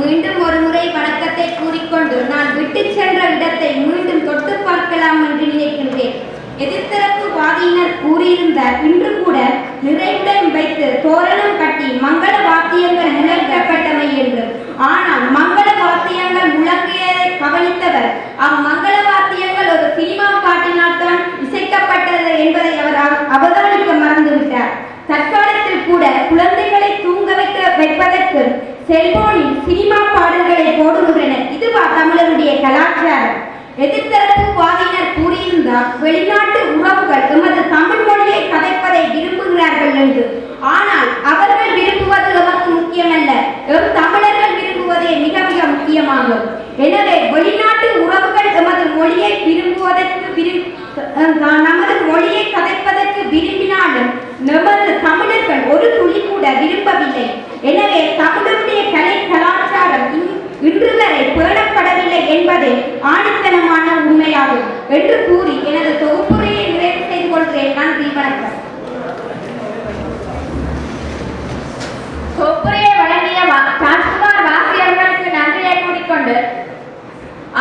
மீண்டும் ஒரு முறை வணக்கத்தை கூறிக்கொண்டு நான் விட்டுச் சென்ற இடத்தை மீண்டும் தொட்டு பார்க்கலாம் என்று நினைக்கின்றேன். எதிர்த்தரப்பு வாதியினர் கூறியிருந்தார், இன்று கூட நிறைவுடன் வைத்து தோரணம் கட்டி மங்கள வாத்தியங்கள் முழக்கப்பட்டவை என்று. ஆனால் மங்கள வாத்தியங்கள் முழங்கியதை கவனித்தவர் அம்மங்கள வாத்தியங்கள் ஒரு சினிமா பாட்டினால்தான் இசைக்கப்பட்டது என்பதை அவர் அவதானிக்க மறந்துவிட்டார். தற்காலத்தில் கூட குழந்தைகளை தூங்க வைப்பதற்கு செல்போனில் சினிமா பாடல்களை போடுகின்றனர். இதுவா தமிழருடைய கலாச்சாரம்? எதிர்த்தரப்பு வாதியினர் கூறியிருந்தார், வெளிநாட்டு உறவுகள் எமது தமிழ் மொழியை கதைப்பதை விரும்புகிறார்கள் என்று. ஆனால் அவர்கள் விரும்புவது எமக்கு முக்கியமல்ல, தமிழர்கள் விரும்புவதே மிக மிக முக்கியமாகும். எனவே வெளிநாட்டு உறவுகள் எமது மொழியை நமது மொழியை கதைப்பதற்கு விரும்பினாலும் நமது தமிழர்கள் ஒரு துளி கூட விரும்பவில்லை. எனவே தமிழருடைய கலை கலாச்சாரம் இன்று வரை பேணப்படவில்லை என்பதே ஆணித்தனமான உண்மையாகும் என்று கூறி எனது தொகுப்புரையை நிறைவு செய்து கொள்கிறேன். நன்றி, வணக்கம். தொகுப்புரையை வழங்கிய ராஜ்குமார் வாசி அவர்களுக்கு நன்றியை கூறிக்கொண்டு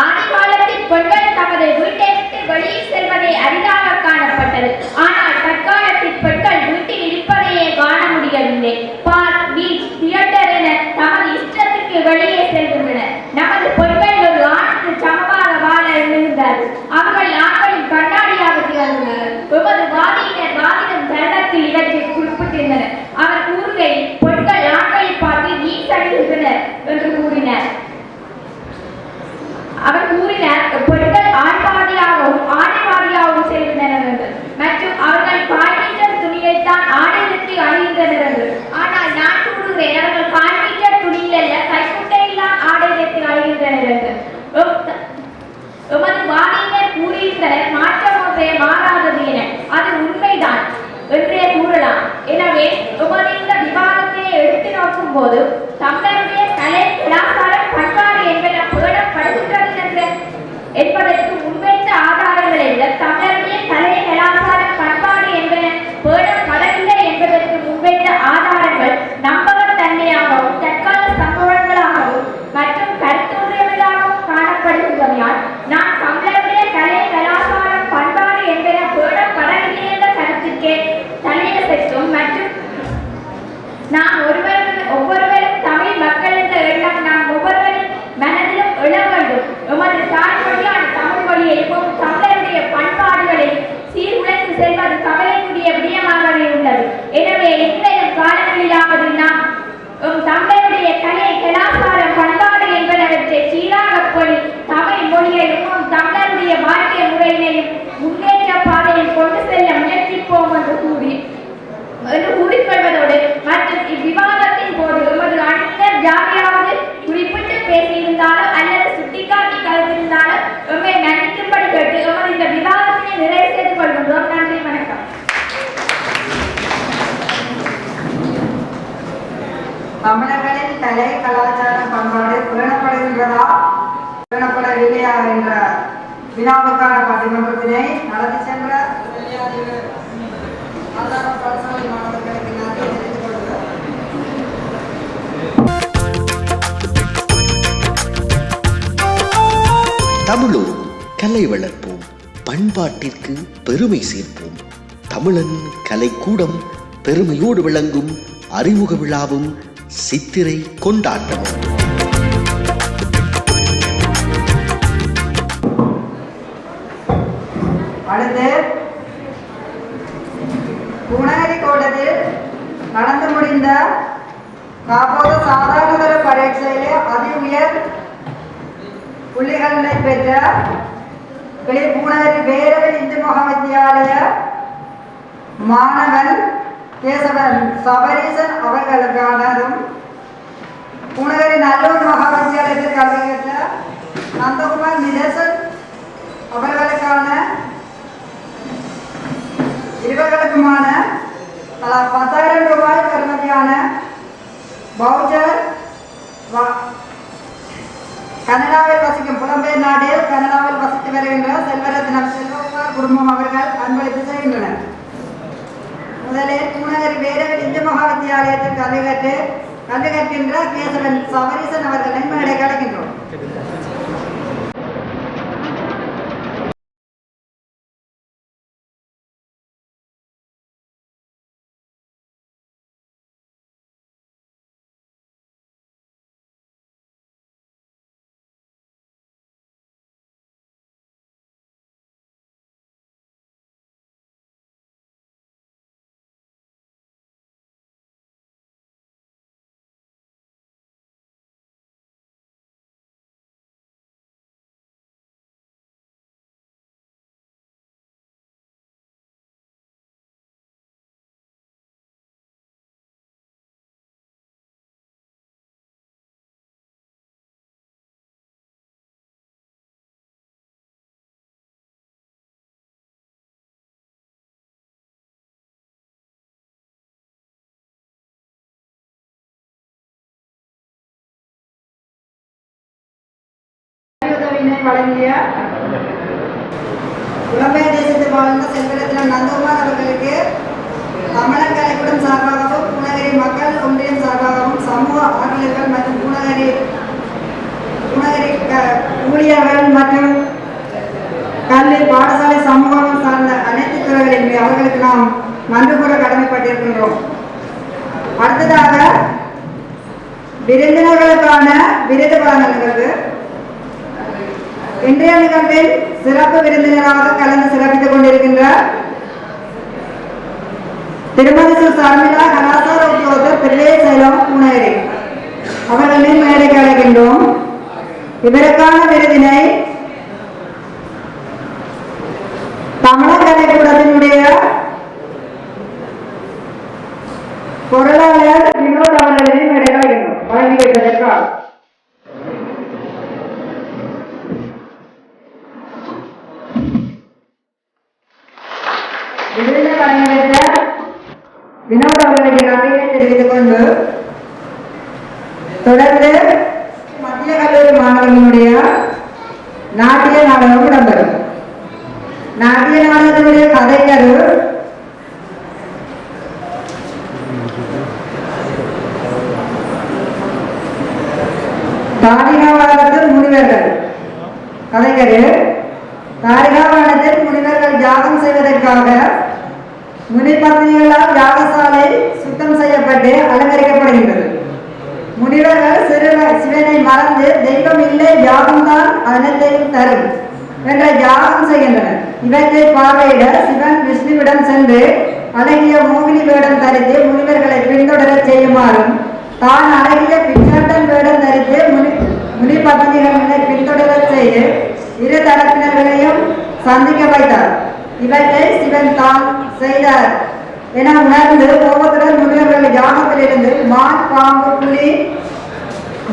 ஆதி காலத்தில் பெண்கள் தமது வீட்டை விட்டு வெளியில் செல்வதை அரிதாக காணப்பட்டது. ஆனால் தற்காலத்தில் பெண்கள் வீட்டில் இருப்பதையே காண முடியவில்லை. பார்க், பீச், தியேட்டர் என தமது இஷ்டத்திற்கு வெளியே செல்கின்றனர். நமது பெண்கள் ஒரு ஆணுக்கு சமமாக வாழ எண்ணுகின்றார்கள். அவர்கள் ஆண்களின் கண்ணாடியாக திகழ்கின்றனர். எமது வாதியினர் வாதிடும் தருணத்தில் இவற்றை குறிப்பிட்டிருந்தனர். அவர் கூறுகையில் பெண்கள் ஆண்களை பார்த்து வீசடுகின்றனர் என்று கூறினார். அவர் கூறினார், பெண்கள் ஆண்பாதியாகவும் ஆடைவாதியாகவும் செல்கின்றனர் என்று மற்றும் அவர்கள் கால்மீட்டர் துணியைத்தான் ஆடையத்தை அணிகின்றனர் என்று. ஆனால் நான் கூறுகிறேன், அவர்கள் கால்மீட்டர் துணியில் அல்ல கைக்குட்டையில்தான் ஆடையத்தை அணிகின்றனர் என்று. எமது வாதியினர் கூறியிருந்தனர், மாற்றம் ஒன்றே மாறாதது என. அது உண்மைதான் என்றே கூறலாம். எனவே எமது இந்த விவாதத்தை எடுத்து நோக்கும் போது தமிழருடைய கலை கலாச்சாரம் பண்பாடு என்பன பேணப்படுகின்றது என்பதற்கு முன்வைத்த ஆதாரங்களை விட தமிழருடைய கலை கலாச்சாரம் பண்பாடு என்பன பேணப்படவில்லை என்பதற்கு தமிழர்களின் கலை கலாச்சாரம் பண்பாடு பேணப்படுகின்றதா பேணப்படவில்லையா என்ற வினாவுக்கான பட்டிமன்றத்தினை நடத்தி சென்ற மாணவர்களுக்கு நன்றி தெரிவித்துக் கொள்கிறோம். தமிழோடு கலை வளர்ப்போம், பண்பாட்டிற்கு பெருமை சேர்ப்போம். தமிழன் கலைக்கூடம் பெருமையோடு விளங்கும் அறிமுக விழாவும் சித்திரை கொண்டாட்டமும். அடுத்து பூனகிரிக்கோட்டத்தில் நடந்து முடிந்த காப்போது சாதாரணதர பரீட்சையிலே அதி உயர் புள்ளிகளை பெற்ற பூனகிரி வேரவல் இந்து மகாவித்யாலய மாணவன் கேசவன் சபரீசன் அவர்களுக்கானதும் பூனகிரி நல்லூர் மகாவித்யாலயத்தில் கல்வி கற்ற நந்தகுமார் நிதேசன் அவர்களுக்கான இருவர்களுக்குமான 10,000 ரூபாய் பெறுமதியான வவுச்சர் கனடாவில் வசிக்கும் புலம்பெயர் நாட்டில் கனடாவில் வசித்து வருகின்ற செல்வரத்னம் செல்வகுமார் குடும்பம் அவர்கள் அன்பளித்து செய்கின்றனர். முதலில் பூனகிரி வேரவல் இந்து மகாவித்யாலயத்தில் கல்வி கற்கின்ற கேசவன் சபரீசன் அவர்களை மேடை அழைக்கின்றோம். வழங்கிய புலம்பெயர் தேசத்தில் வாழ்ந்த செல்வரத்னம் நந்தகுமார் அவர்களுக்கு தமிழர் கலைக்கூடம் சார்பாகவும் பூனகிரி மக்கள் ஒன்றியம் சார்பாகவும் சமூக ஆர்வலர்கள் மற்றும் பூனகிரி ஊழியர்கள் மற்றும் கல்வி பாடசாலை சமூகம் சார்ந்த அனைத்து துறைகளின் அவர்களுக்கு நாம் நன்றி கூற கடமைப்பட்டிருக்கின்றோம். அடுத்ததாக விருந்தினர்களுக்கான விருது வழங்கல் நிகழ்வு. இன்றைய நிகழ்வில் சிறப்பு விருந்தினராக கலந்து சிறப்பித்துக் கொண்டிருக்கின்ற திருமதி சர்மிளா கலாசார உத்தியோகத்தர் பிள்ளை சேலம் பூனகிரி அவர்களை மேடைக்கு அழைக்கின்றோம். இவருக்கான விருதினை தமிழர் கலைக்கூடத்தினுடைய பொருளாளர் வினோத் அவர்களை மேடைக்கு அழைக்கின்றோம். வழங்கி வைப்பதற்காக வினோத் அவர்களுக்கு நன்றியை தெரிவித்துக் கொண்டு தொடர்ந்து மத்திய கல்லூரி மாணவர்களுடைய நாட்டிய நாடகம் இடம்பெறும். நாட்டிய நாடகத்தினுடைய கதைக்கரு தாரிகாவனத்தில் முனிவர்கள். கதைக்கரு தாரிகாவனத்தில் முனிவர்கள் யாகம் செய்வதற்காக முனிபத்னிகளால் யாகசாலை சுத்தம் செய்யப்பட்டு அலங்கரிக்கப்படுகின்றது. முனிவர்கள் சிவனை மறந்து தெய்வம் இல்லை யாகம்தான் அனைத்தையும் தரும் என்ற யாகம் செய்கின்றனர். இவற்றை பார்வையிட சிவன் விஷ்ணுவிடம் சென்று அழகிய மோகினி வேடம் தரித்து முனிவர்களை பின்தொடர செய்யுமாறும் தான் அழகிய பிச்சாட்டன் வேடம் தரித்து முனிபத்னிகளை பின்தொடர செய்து இரு தரப்பினர்களையும் சந்திக்க வைத்தார். இவற்றை சிவன் தான் செய்தார் என உணர்ந்து கோபத்துடன் முனிவர்கள் யாகத்திலிருந்து மான் பாம்பு புலி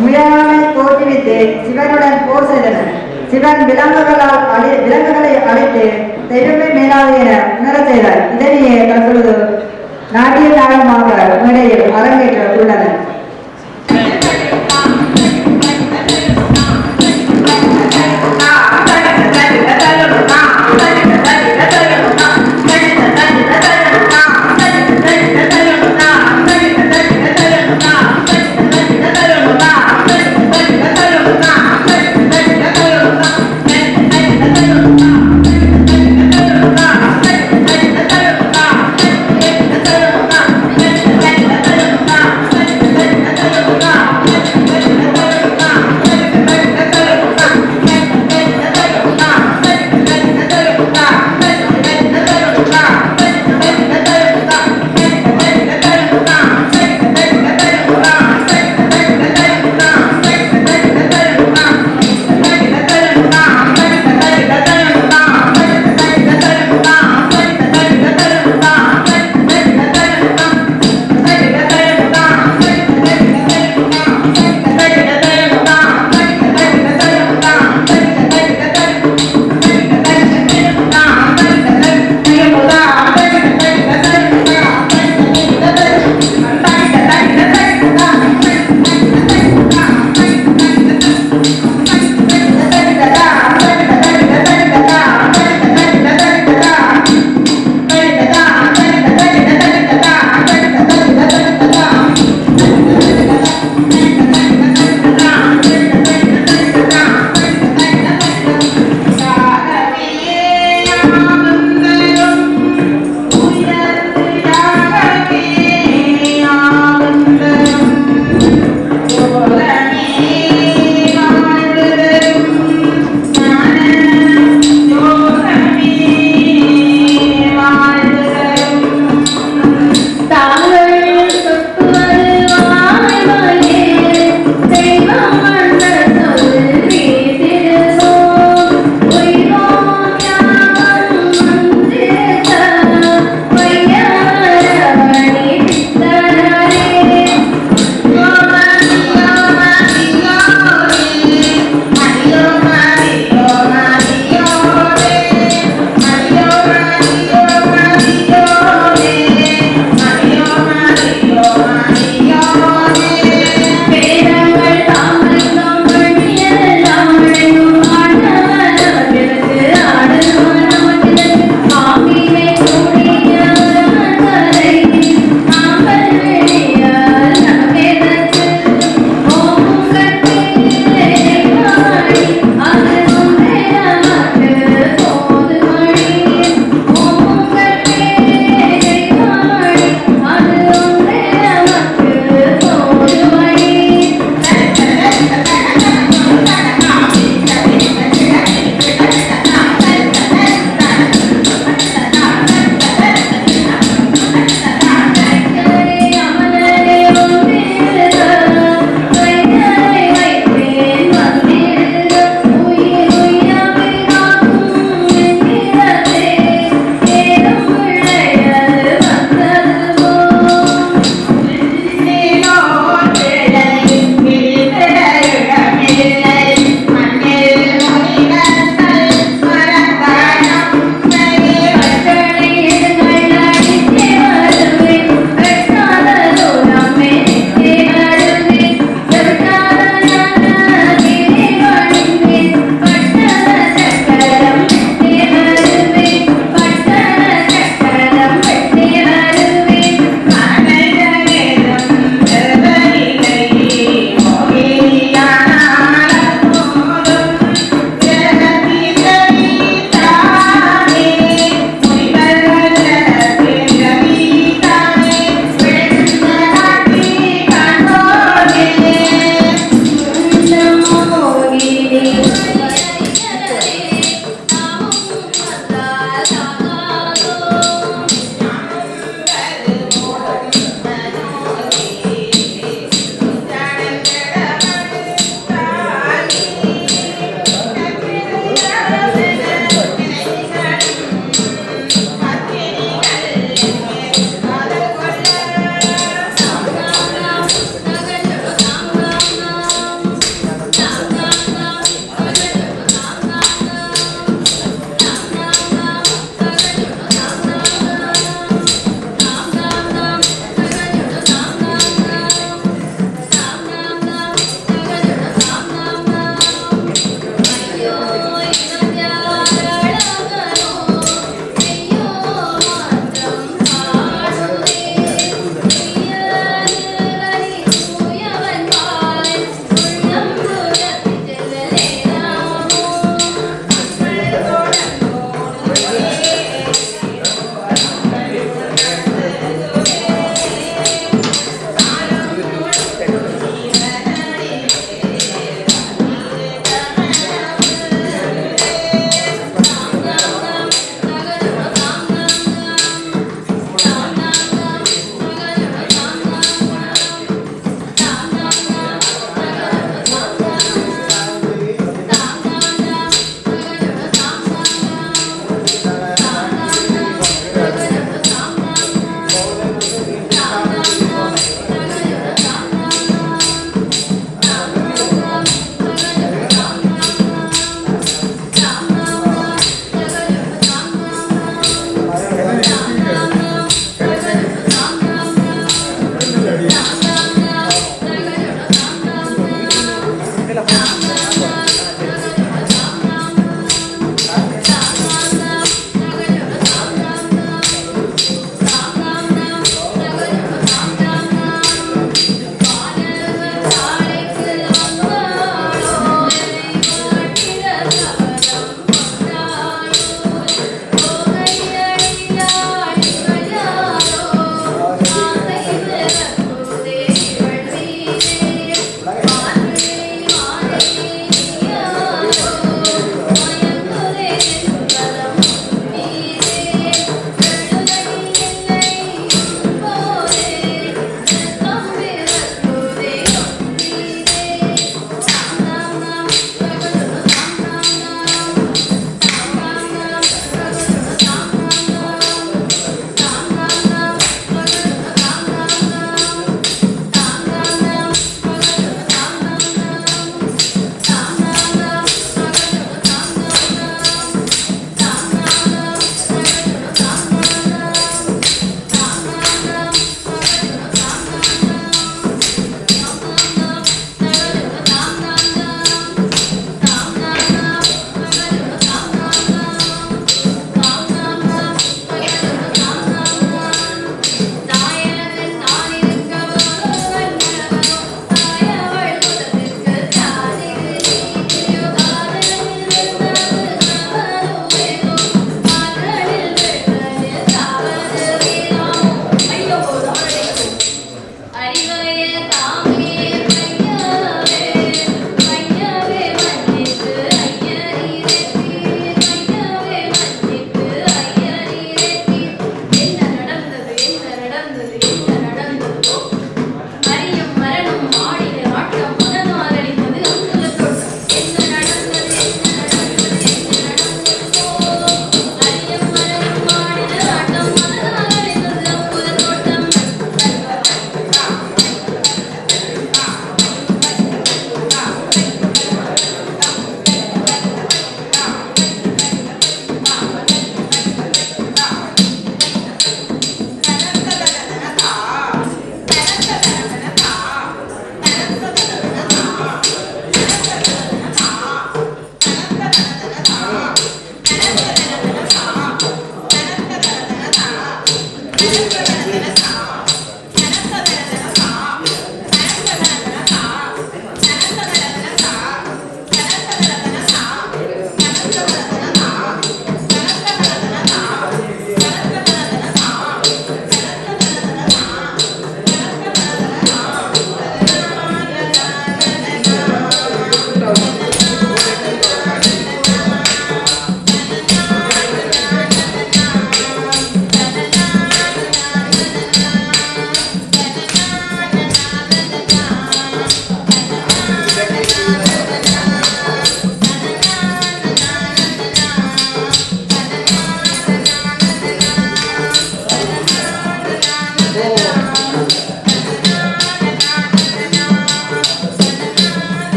முயலாமை தோற்றுவித்து சிவனுடன் போர் செய்தனர். சிவன் விலங்குகளை அழைத்து தெய்வமே மேலாது என உணரச் செய்தார். இதனையே தற்பொழுது நாட்டிய நாடகமாக மேடையில் அரங்கேற்ற உள்ளனர்.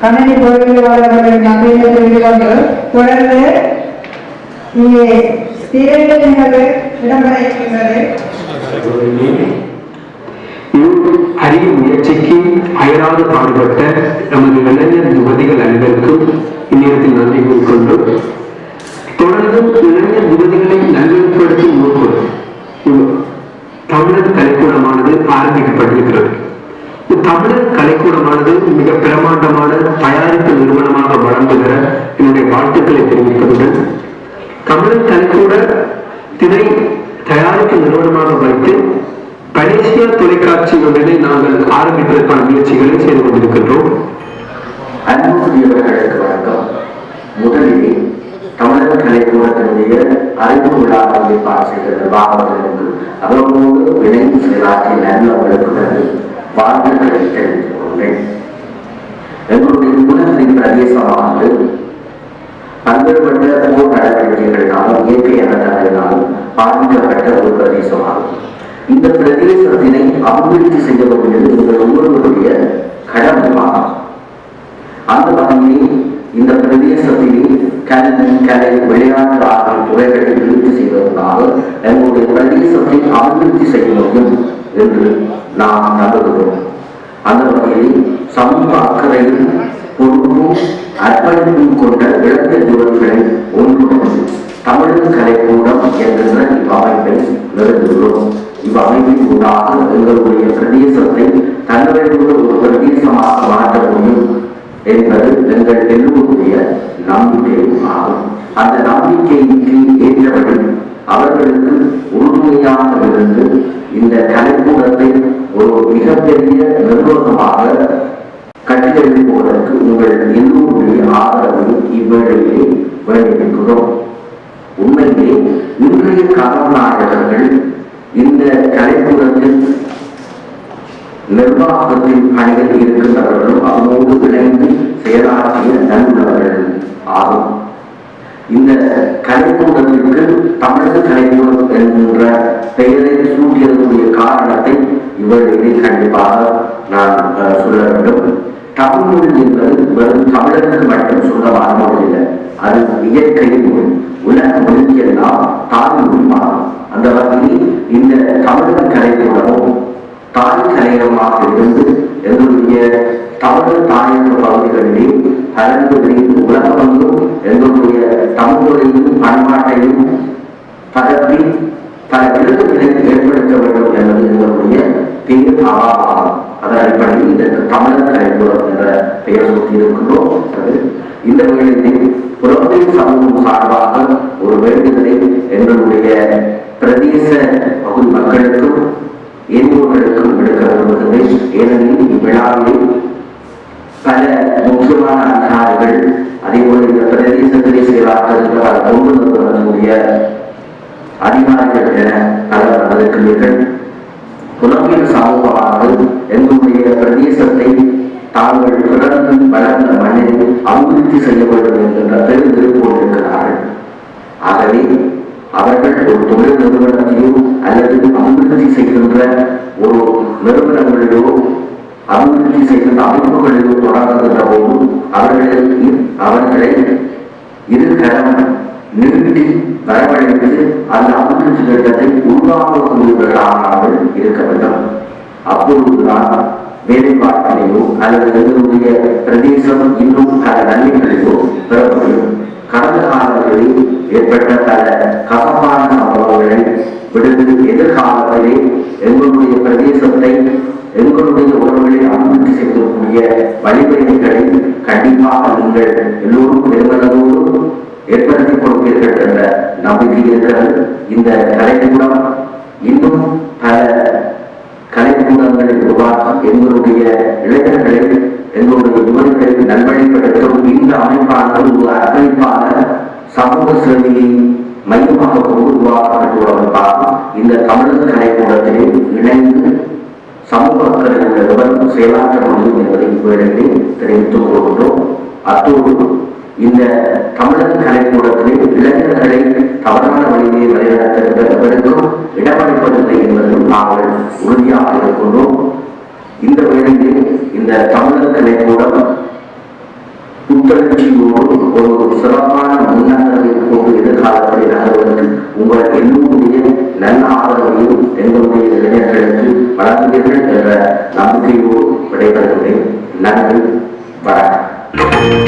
கண்ணனி பொருளாளர்களுக்கு நன்றியை தெரிவித்துக் கொண்டு தொடர்ந்து இங்கே திரையிட நிகழ்வு இடம்பெற இருக்கின்றது. அரிய முயற்சிக்கு அயராது பாடுபட்ட நமது இளைஞர் யுவதிகள் அனைவருக்கும் இந்நேரத்தில் நன்றி கூறிக்கொண்டு தொடர்ந்து இளைஞர் யுவதிகளை நல்வழிப்படுத்தும் நோக்கம் தமிழர் கலைக்கூடமானது ஆரம்பிக்கப்பட்டிருக்கிறது. தமிழர் கலைக்கூடமானது மிக பிரமாண்டமான தயாரிப்பு நிறுவனமாக வழங்குகிற என்னுடைய வாழ்த்துக்களை தெரிவிப்பதுடன் தமிழர் கலைக்கூட திரை தயாரிப்பு நிறுவனமாக வைத்து மலேசியா தொலைக்காட்சி ஒன்றினை நாங்கள் ஆரம்பிப்பதற்கான முயற்சிகளை செய்து கொண்டிருக்கின்றோம். அன்புக்குரியவர்களுக்கு வணக்கம். முதலில் தமிழர் கலைக்கூடத்தினுடைய அறிவு விழாவை ஏற்பாடு செய்த நிர்வாகத்திற்கு அவர்களோடு இணைந்து செயலாற்றிய நல்லவர்களுக்கு வாழ்த்துக்களை தெரிவித்துக் கொண்டேன். எங்களுடைய குலத்தினை பிரதேசமானது பல்வேறுபட்ட போர் நடவடிக்கைகளினாலும் இயற்கை அனர்த்தங்களினாலும் பாதிக்கப்பட்ட ஒரு பிரதேசமாகும். இந்த பிரதேசத்தினை அபிவிருத்தி செய்ய வேண்டியது உங்கள் ஒவ்வொருவருடைய கடமையாகும். அந்த வகையில் இந்த பிரதேசத்திலே கல்வி, கலை, விளையாட்டு ஆகிய துறைகளை விருத்தி செய்வதற்காக எங்களுடைய பிரதேசத்தை அபிவிருத்தி செய்ய முடியும் என்று நாம் நம்புகிறோம். அந்த வகையில் சமூக அக்கறையில் பொறுப்பும் அர்ப்பணிப்பும் கொண்ட இளைஞர் யுவதிகளை ஒன்றுடன் தமிழர் கலைக்கூடம் என்கின்ற இவ்வமைப்பை நிறுவுகிறோம். இவ்வமைப்பின் ஊடாக எங்களுடைய பிரதேசத்தை தன்னுடைய ஒரு பிரதேசமாக மாற்ற முடியும் என்பது எங்கள் எல்லோருடைய நம்பிக்கையும் ஆகும். அந்த நம்பிக்கைக்கு ஏற்றபடி அவர்களுக்கு உறுதுணையாக இருந்து இந்த கலைக்கூடத்தை ஒரு மிகப்பெரிய நிர்வாகமாக கட்டியெழுப்புவதற்கு உங்கள் எல்லோருடைய ஆதரவு இவ்வேளையிலே வேண்டியிருக்கிறோம். உண்மையிலே இன்றைய கதாநாயகர்கள் இந்த கலைக்கூடத்தில் நிர்வாகத்தின் பணிகள் இருக்கின்றவர்களும் அவனோடு இணைந்து செயலாற்றிய நல்லவர்கள் ஆகும். இந்த கலைக்கூடத்திற்கு தமிழக கலைக்கூடம் என்ற பெயரை சூட்டியதற்குரிய காரணத்தை இவர்களை கண்டிப்பாக நான் சொல்ல வேண்டும். தமிழ் மொழி என்பது வெறும் தமிழருக்கு மட்டும் சொந்தமான மொழி இல்லை. அது இயற்கை மொழி. உலக மொழிக்கெல்லாம் தாய் மொழிமாகும். அந்த வகையில் இந்த தமிழக கலைக்கூடமும் தாய் கலையமாக இருந்து எங்களுடைய தமிழர் தாயக பகுதிகளிலே கலந்து உலகமெங்கும் எங்களுடைய தமிழ்மொழியும் பண்பாட்டையும் பரப்பி பல விருதுகளை ஏற்படுத்த வேண்டும் என்பது எங்களுடைய பெயர் ஆவாகும். அதன் அடிப்படையில் இதற்கு தமிழர் கலைக்கூடம் என்ற பெயர் சூட்டியிருக்கின்றோம். இந்த வேளையில் புலம்பெயர் சமூகம் சார்பாக ஒரு வேண்டுதலை எங்களுடைய பிரதேச பகுதி மக்களுக்கும் ஏன்போர்களுக்கும் விடுக்க விரும்புகிறேன். ஏனெனில் இவ்விழாவில் பல முக்கியமான அதிகாரிகள் அதேபோல இந்த பிரதேசத்திலே செயலாற்றுகின்ற பல தொண்டு நிறுவனங்களுடைய அதிகாரிகள் என பலர் வந்திருக்கிறீர்கள். புலம்பெயர் சமூகமானது எங்களுடைய பிரதேசத்தை தாங்கள் தொடர்ந்து வளர்ந்த மண்ணில் அபிவிருத்தி செய்ய வேண்டும் என்கின்ற பெரும் விருப்பம் இருக்கிறார்கள். ஆகவே அவர்கள் ஒரு தொழில் நிறுவனத்தையோ அல்லது அபிவிருத்தி செய்கின்ற ஒரு நிறுவனங்களிலோ அபிவிருத்தி செய்கின்ற அமைப்புகளிலோ தொடங்குகின்ற போது அவர்களை இருகரம் நிறுத்தி வரவழைத்து அந்த அபிவிருத்தி திட்டத்தை உருவாக்கக்கூடியவர்களாக இருக்க வேண்டும். அப்பொழுதுதான் வேலைப்பாட்டிலேயோ அல்லது எங்களுடைய பிரதேசம் இன்னும் பல நன்மைகளிலோ பெற முடியும். கடந்த காலங்களில் ஏற்பட்ட பல கசப்பான சம்பவங்களை விடுத்து எதிர்காலத்திலே எங்களுடைய பிரதேசத்தை எங்களுடைய உறவுகளை அபிவிருத்தி செய்யக்கூடிய வழிமுறைகளை கண்டிப்பாக நீங்கள் எல்லோரும் பெருமளவோடு ஏற்படுத்திக் கொடுப்பீர்கள் என்ற நம்பிக்கை இருக்கிறது. இந்த கலைக்கூடம் இன்னும் பல கலைக்கூடங்களை உருவாக்கி எங்களுடைய இளைஞர்களை எங்களுடைய யுவதிகளை நல்வழிப்படுத்தும் இந்த அமைப்பானது ஒரு அர்ப்பணிப்பான சமூக சேவையை மையமாக உருவாக்கப்பட்டுள்ள அமைப்பாக இந்த தமிழக கலைக்கூடத்திலே இணைந்து சமூக அக்கறையுள்ளவர் செயலாற்ற முடியும் என்பதை இவ்வேளையிலே தெரிவித்துக் கொள்கின்றோம். அத்தோடு இந்த தமிழக கலைக்கூடத்திலே இளைஞர்களை தவறான வழியை வழிநடத்துகிறவர்களுக்கும் இடமளிப்பதில்லை என்பதில் நாங்கள் உறுதியாக இருக்கின்றோம். இந்த வேளையில் இந்த தமிழக கலைக்கூடம் புத்தெழுச்சியோடு ஒரு சிறப்பான முன்னேற்றத்தை கொண்டு எதிர்காலத்தில் நகர்வதற்கு உங்கள் எல்லோருடைய நல்ல ஆதரவையும் எங்களுடைய இளைஞர்களுக்கு வழங்குவீர்கள் என்ற நம்பிக்கையோடு விடைபெறுகிறேன். நன்றி, வணக்கம்.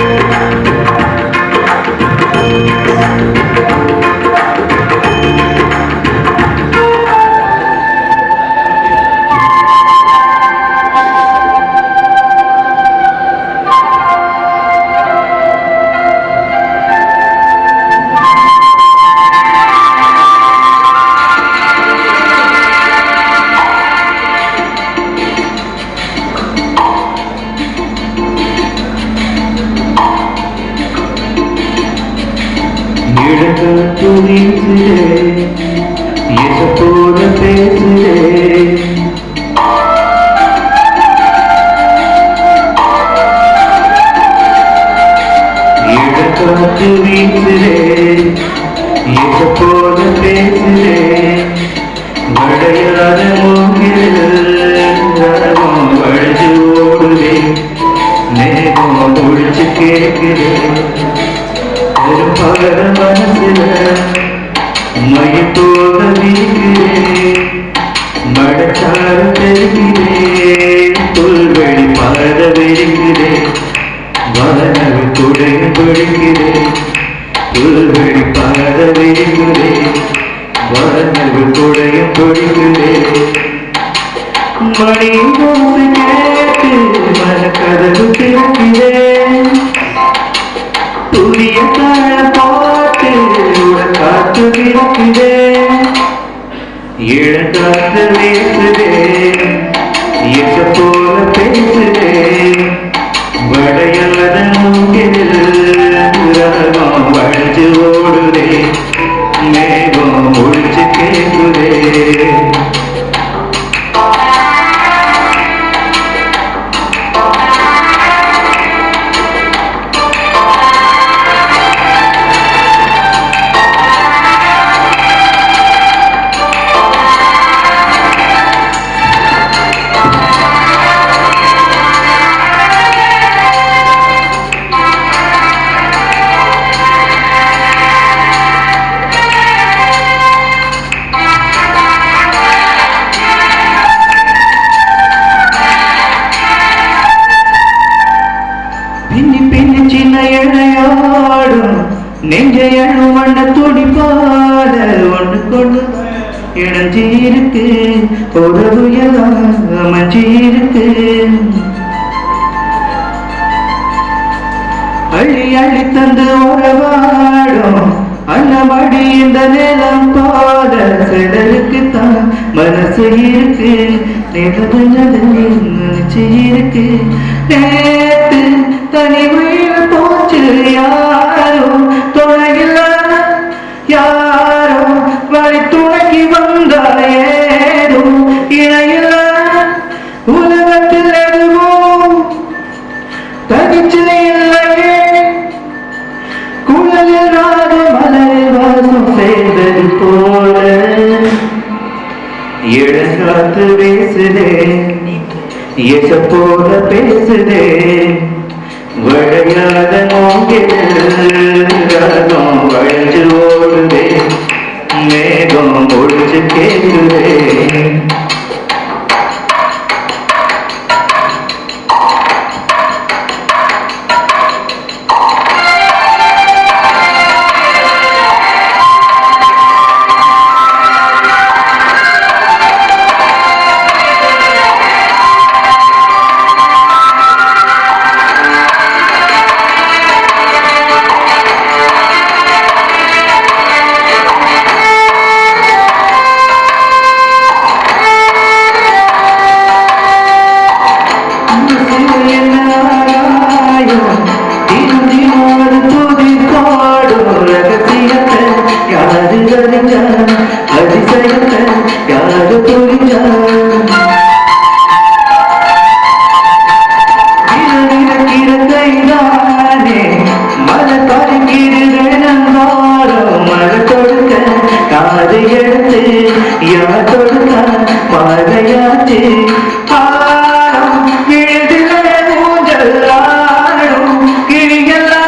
கிழியெல்லாம்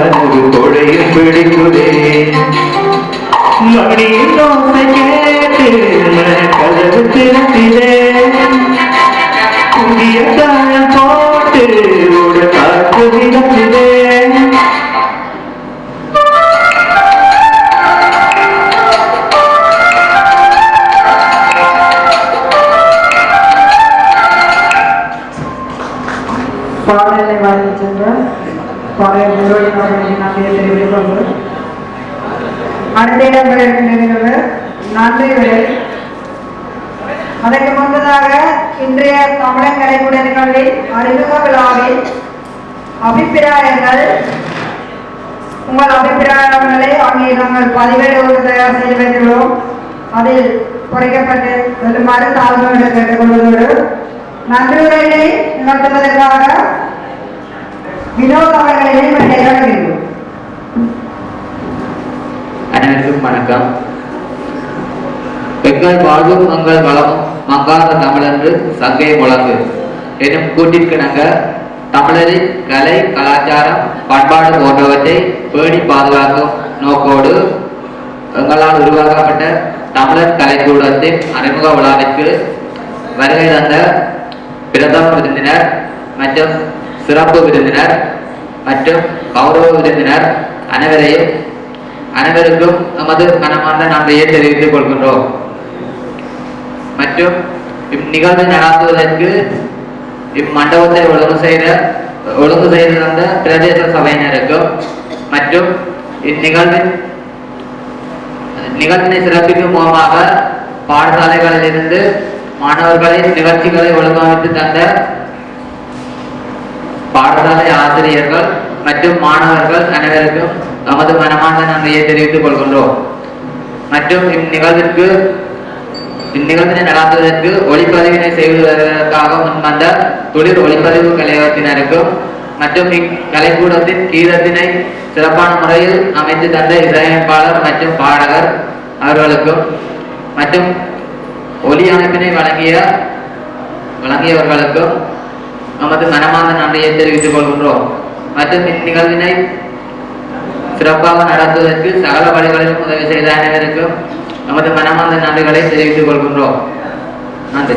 மனது கொடையும் பிடிக்குதே மணியின் ஓசை கேட்டு கதவு திறத்திலே புதிய தாயம் போட்டு ஒரு காற்று விடத்திலே பாடலை வாழ்ந்து சென்ற பழைய முருகனை நன்றியை தெரிவித்துக் கொண்டு அடுத்த இடங்கள் இருக்கின்றது நன்றிகளை. அதற்கு முன்பதாக இன்றைய தமிழர் கலைக்கூட நிகழ்வில் அறிமுக விழாவில் அபிப்பிராயங்கள் உங்கள் அபிப்பிராயங்களை அங்கே நாங்கள் பதிவேடு தயார் செய்து வைத்துள்ளோம். அதில் குறைக்கப்பட்டு வெறுமாறு தாழ்வுகளை கேட்டுக்கொள்வதோடு நன்றி உரையை நிகழ்த்துவதற்காக வினோத் அவர்களையும் வேண்டும். அனைவருக்கும் வணக்கம். எங்கள் வாழ்வும் மங்கள் வளமும் மங்காத தமிழன்று சங்கை முழங்கு எனும் கூட்டிற்கிணங்க தமிழரின் கலை கலாச்சாரம் பண்பாடு போன்றவற்றை பேணி பாதுகாக்கும் நோக்கோடு எங்களால் உருவாக்கப்பட்ட தமிழர் கலைக்கூடத்தின் அறிமுக விழாவிற்கு வருகை தந்த பிரதம விருந்தினர் மற்றும் சிறப்பு விருந்தினர் மற்றும் கௌரவ விருந்தினர் அனைவருக்கும் நமது மனமார்ந்த நன்றியை தெரிவித்துக் கொள்கின்றோம். மற்றும் இந்நிகழ்வை நடாத்துவதற்கு இம்மண்டபத்தை ஒழுங்கு செய்து தந்த பிரதேச சபையினருக்கும் மற்றும் நிகழ்வினை சிறப்பிக்கும் மூலமாக பாடசாலைகளிலிருந்து மாணவர்களின் நிகழ்ச்சிகளை ஒழுங்கமைத்து தந்த பாடசாலை ஆசிரியர்கள் மற்றும் மாணவர்கள் அனைவருக்கும் நமது மனமார்ந்த நன்றியை தெரிவித்துக் கொள்கின்றோம். மற்றும் இந்நிகழ்வினை நடாத்துவதற்கு ஒளிப்பதிவினை செய்வதற்காக முன்வந்த தொழில் ஒளிப்பதிவு கலையகத்தினருக்கும் மற்றும் இக்கலைக்கூடத்தின் கீதத்தினை சிறப்பான முறையில் அமைத்து தந்த இசையமைப்பாளர் மற்றும் பாடகர் அவர்களுக்கும் மற்றும் ஒலி அமைப்பினை வழங்கியவர்களுக்கும் நமது மனமார்ந்த நன்றியை தெரிவித்துக் கொள்கின்றோம். மற்றும் இந்நிகழ்வினை சிறப்பாக நடத்துவதற்கு சகல வழிகளிலும் உதவி செய்த அனைவருக்கும் நமது மனமார்ந்த நன்றிகளை தெரிவித்துக் கொள்கின்றோம். நன்றி.